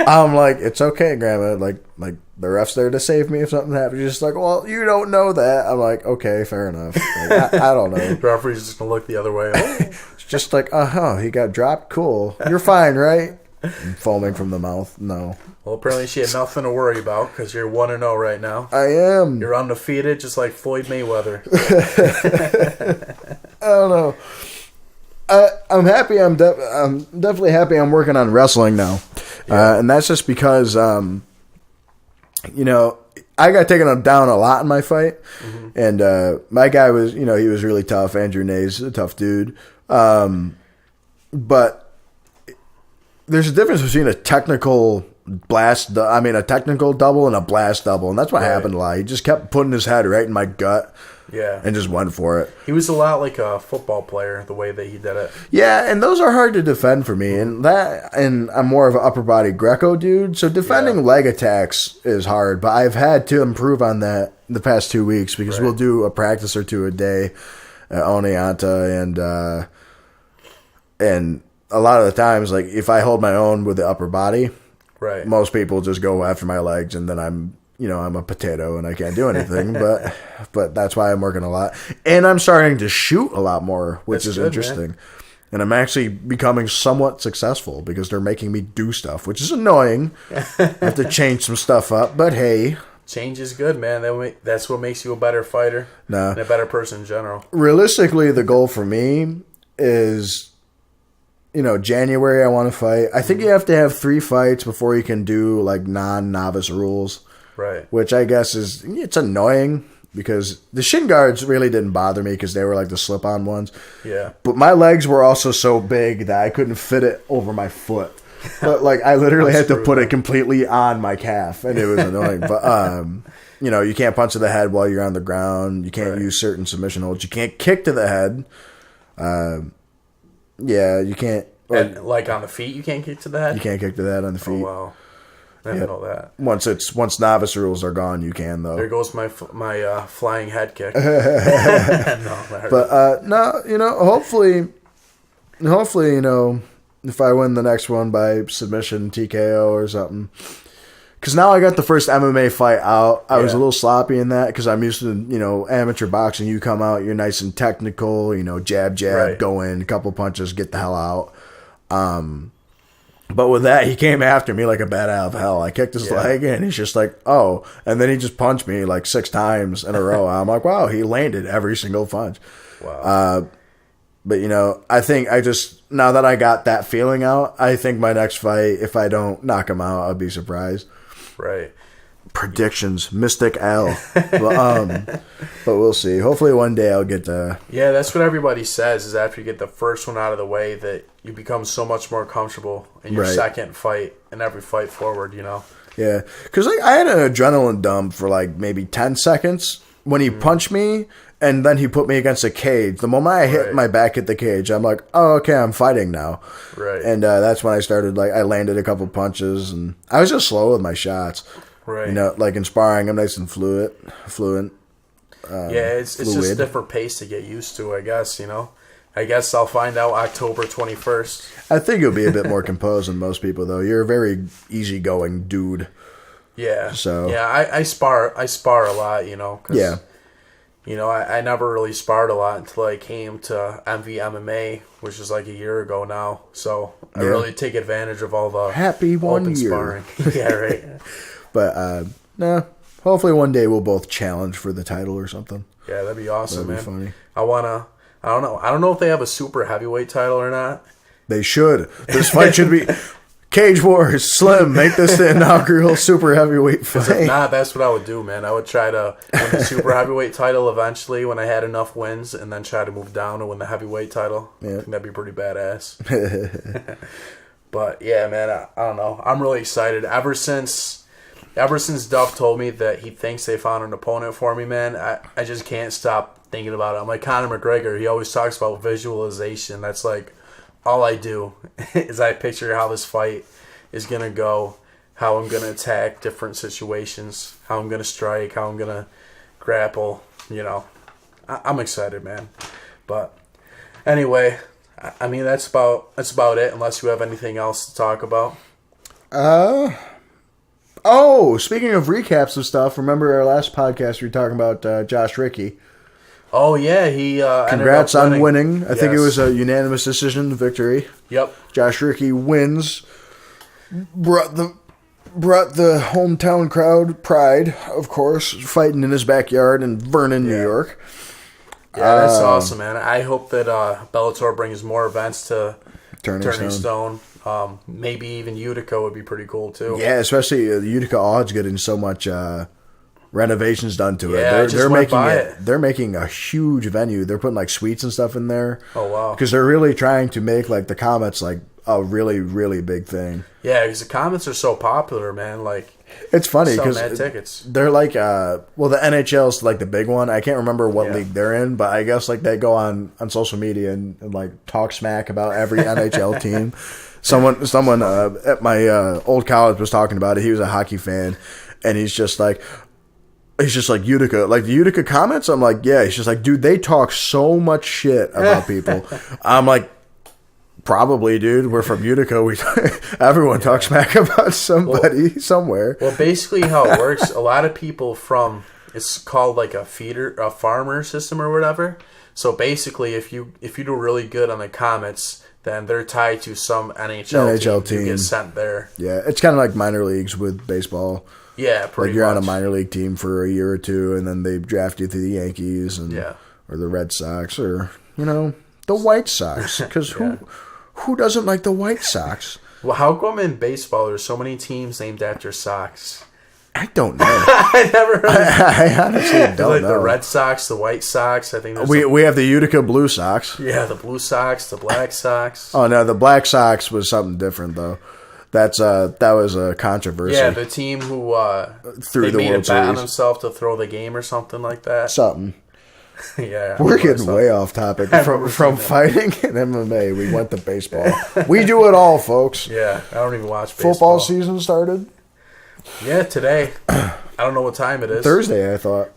I'm like, it's okay, Grandma. Like the ref's there to save me if something happens. She's just like, well, you don't know that. I'm like, okay, fair enough. Like, I don't know. The referee's just gonna look the other way. It's just like, he got dropped. Cool. You're fine, right? And foaming from the mouth. No. Well, apparently she had nothing to worry about because you're 1-0 right now. I am. You're undefeated, just like Floyd Mayweather. I don't know. I'm happy. I'm definitely happy. I'm working on wrestling now, and that's just because I got taken down a lot in my fight, and my guy was he was really tough. Andrew Nay's a tough dude, but there's a difference between a technical double and a blast double, and that's what happened a lot. He just kept putting his head right in my gut, and just went for it. He was a lot like a football player, the way that he did it. Yeah, and those are hard to defend for me, and I'm more of an upper body Greco dude, so defending leg attacks is hard. But I've had to improve on that the past 2 weeks because we'll do a practice or two a day at Oneonta, and a lot of the times, like if I hold my own with the upper body, most people just go after my legs, and then I'm a potato and I can't do anything. but that's why I'm working a lot, and I'm starting to shoot a lot more, which is interesting. Man. And I'm actually becoming somewhat successful because they're making me do stuff, which is annoying. I have to change some stuff up, but hey. Change is good, man. That's what makes you a better fighter and a better person in general. Realistically, the goal for me is, January I want to fight. I think you have to have 3 fights before you can do like non-novice rules. Right. Which I guess it's annoying because the shin guards really didn't bother me because they were like the slip-on ones. Yeah. But my legs were also so big that I couldn't fit it over my foot. But like I literally had to put it completely on my calf, and it was annoying. But you can't punch to the head while you're on the ground. You can't use certain submission holds. You can't kick to the head. Yeah, you can't. Like on the feet, you can't kick to the head? You can't kick to the head on the feet. Oh, wow. I didn't know that. Once novice rules are gone, you can, though. There goes my flying head kick. But, hopefully, if I win the next one by submission, TKO or something. Because now I got the first MMA fight out. I was a little sloppy in that because I'm used to, amateur boxing. You come out, you're nice and technical, jab, go in, a couple punches, get the hell out. But with that, he came after me like a bat out of hell. I kicked his leg, and he's just like, oh. And then he just punched me like 6 times in a row. I'm like, wow, he landed every single punch. Wow. But, I think now that I got that feeling out, I think my next fight, if I don't knock him out, I'll be surprised. Right. Predictions, Mystic L. But we'll see. Hopefully one day I'll get to... Yeah, that's what everybody says, is after you get the first one out of the way that you become so much more comfortable in your second fight and every fight forward, Yeah, because I had an adrenaline dump for like maybe 10 seconds. When he punched me, And then he put me against a cage. The moment I hit my back at the cage, I'm like, oh, okay, I'm fighting now. Right. And that's when I started, I landed a couple punches, and I was just slow with my shots. Right. In sparring, I'm nice and fluent. It's just a different pace to get used to, I guess, I guess I'll find out October 21st. I think you'll be a bit more composed than most people, though. You're a very easygoing dude. Yeah. So I spar a lot, 'cause, I never really sparred a lot until I came to MV MMA, which is like a year ago now. So I really take advantage of all the happy 1 open year. sparring. Yeah, right. But hopefully one day we'll both challenge for the title or something. Yeah, that'd be awesome, that'd be man. Funny. I don't know if they have a super heavyweight title or not. They should. This fight should be Cage Wars, Slim, make this the inaugural super heavyweight fight. If not, that's what I would do, man. I would try to win the super heavyweight title eventually when I had enough wins, and then try to move down to win the heavyweight title. Yeah. I think that'd be pretty badass. But yeah, man, I don't know. I'm really excited. Ever since Duff told me that he thinks they found an opponent for me, man, I just can't stop thinking about it. I'm like Conor McGregor. He always talks about visualization. That's like all I do is I picture how this fight is going to go, how I'm going to attack different situations, how I'm going to strike, how I'm going to grapple. I'm excited, man. But anyway, I mean, that's about it, unless you have anything else to talk about. Speaking of recaps of stuff, remember our last podcast we were talking about Josh Rickey. Oh, yeah, he congrats on winning. I think it was a unanimous decision victory. Yep. Josh Rickey wins. Brought the hometown crowd pride, of course, fighting in his backyard in Vernon, New York. Yeah, that's awesome, man. I hope that Bellator brings more events to Turning Stone. Maybe even Utica would be pretty cool, too. Yeah, especially the Utica Odds getting so much renovations done to it. Yeah, they're making a huge venue. They're putting suites and stuff in there. Oh wow! Because they're really trying to make the Comets a really, really big thing. Yeah, because the Comets are so popular, man. It's funny because they're the NHL's the big one. I can't remember what league they're in, but I guess they go on social media and talk smack about every NHL team. Someone at my old college was talking about it. He was a hockey fan, and he's just like Utica, the Utica Comets. I'm like, yeah. He's just like, dude, they talk so much shit about people. I'm like, probably, dude. We're from Utica. Everyone talks smack about somebody somewhere. Well, basically, how it works, a lot of people it's called a farmer system or whatever. So basically, if you do really good on the Comets, then they're tied to some NHL team. You get sent there. Yeah, it's kind of like minor leagues with baseball. Yeah, pretty you're much. on a minor league team for a year or two, and then they draft you to the Yankees or the Red Sox or the White Sox. Because who doesn't like the White Sox? Well, how come in baseball there's so many teams named after Sox? I don't know. I never heard. I honestly don't know. The Red Sox, the White Sox. I think we have the Utica Blue Sox. Yeah, the Blue Sox, the Black Sox. Oh no, the Black Sox was something different though. That was a controversy. Yeah, the team who threw the made World a bet on Series. themselves to throw the game or something like that. Something. Yeah, we're getting way off topic from fighting and MMA. We went to baseball. We do it all, folks. Yeah, I don't even watch baseball. Football season started. Yeah, today. I don't know what time it is. Thursday, I thought.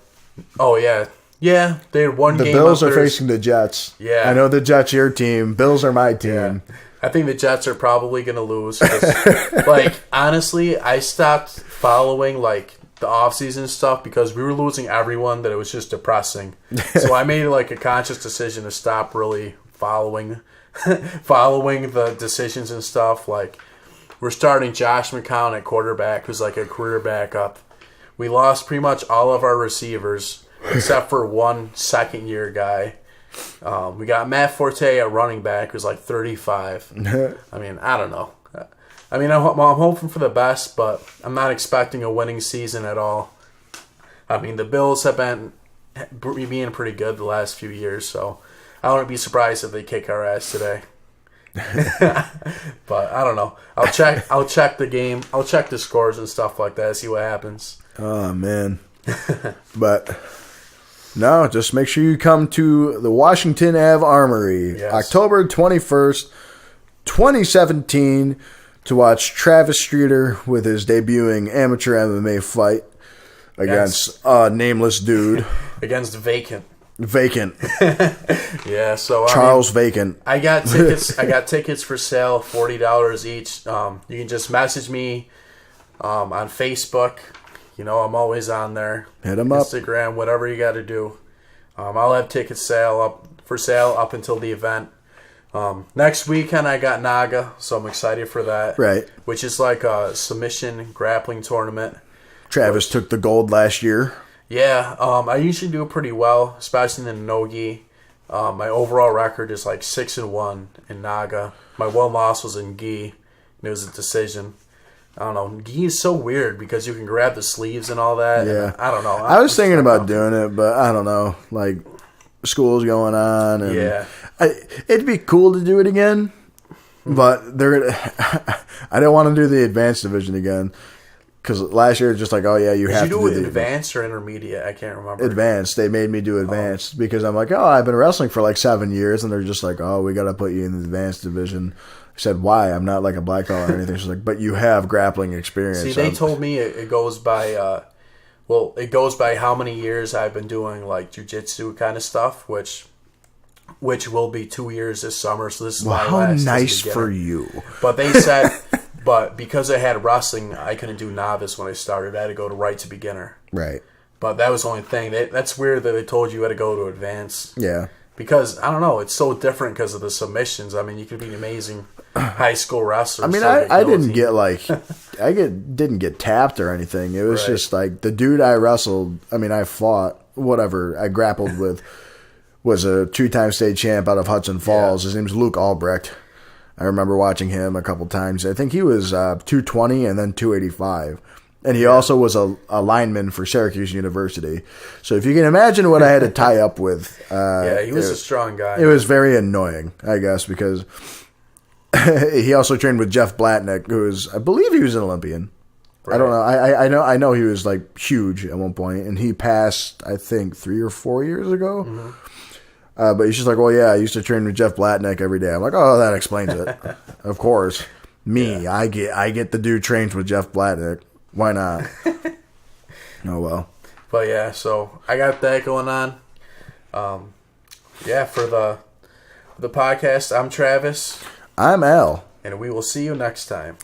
Oh yeah, they had one game. The Bills are facing the Jets. Yeah, I know the Jets are your team. Bills are my team. Yeah. I think the Jets are probably going to lose. Honestly, I stopped following the off-season stuff because we were losing everyone that it was just depressing. So I made a conscious decision to stop really following the decisions and stuff. We're starting Josh McCown at quarterback, who's a career backup. We lost pretty much all of our receivers except for one second-year guy. We got Matt Forte at running back, who's 35. I mean, I don't know. I mean, I'm hoping for the best, but I'm not expecting a winning season at all. I mean, the Bills have been being pretty good the last few years, so I wouldn't be surprised if they kick our ass today. But I don't know. I'll check the game. I'll check the scores and stuff like that. See what happens. Oh man. But No, just make sure you come to the Washington Ave Armory, Yes. October 21st, 2017, to watch Travis Streeter with his debuting amateur MMA fight against a nameless dude. Against Vacant. Vacant. Yeah, so Charles Vacant. I got tickets. I got tickets for sale, $40 each. You can just message me on Facebook. You know, I'm always on there. Hit him up. Instagram, whatever you got to do. I'll have tickets for sale up until the event. Next weekend I got Naga, so I'm excited for that. Right. Which is like a submission grappling tournament. Travis took the gold last year. Yeah, I usually do pretty well, especially in the no-gi. My overall record is like 6-1 in Naga. My one loss was in gi, and it was a decision. I don't know. Gi is so weird because you can grab the sleeves and all that. Yeah. I don't know. I was thinking about doing it, but I don't know. Like, school's going on. And Yeah. it'd be cool to do it again, but I don't want to do the advanced division again. Because last year, it's just like, oh, yeah, you have to do it the advanced or intermediate? I can't remember. advanced. They made me do advanced because I'm like, oh, I've been wrestling for like 7 years. And they're just like, oh, we got to put you in the advanced division. I said, why? I'm not like a black belt or anything. She's like, but you have grappling experience. See, they told me it goes by, it goes by how many years I've been doing like jiu-jitsu kind of stuff, which will be 2 years this summer. So this is my how last. nice for you. But they said, but because I had wrestling, I couldn't do novice when I started. I had to go to right to beginner. Right. But that was the only thing. That's weird that they told you had to go to advanced. Yeah. Because, I don't know, it's so different because of the submissions. I mean, you could be an amazing high school wrestler. I mean, I didn't get like, didn't get tapped or anything. It was just like the dude I wrestled, I fought, whatever, I grappled with, was a 2-time state champ out of Hudson Falls. His name's Luke Albrecht. I remember watching him a couple times. I think he was 220 and then 285. And he also was a lineman for Syracuse University. So if you can imagine what I had to tie up with. He was a strong guy. It was very annoying, I guess, because he also trained with Jeff Blatnick, I believe he was an Olympian. Right. I don't know. I know he was like huge at one point, and he passed, I think, 3 or 4 years ago. Mm-hmm. But he's just like, well, yeah, I used to train with Jeff Blatnick every day. I'm like, oh, that explains it. Of course. Me, I get the dude trains with Jeff Blatnick. Why not? Oh, well. But, yeah, so I got that going on. For the podcast, I'm Travis. I'm Al. And we will see you next time.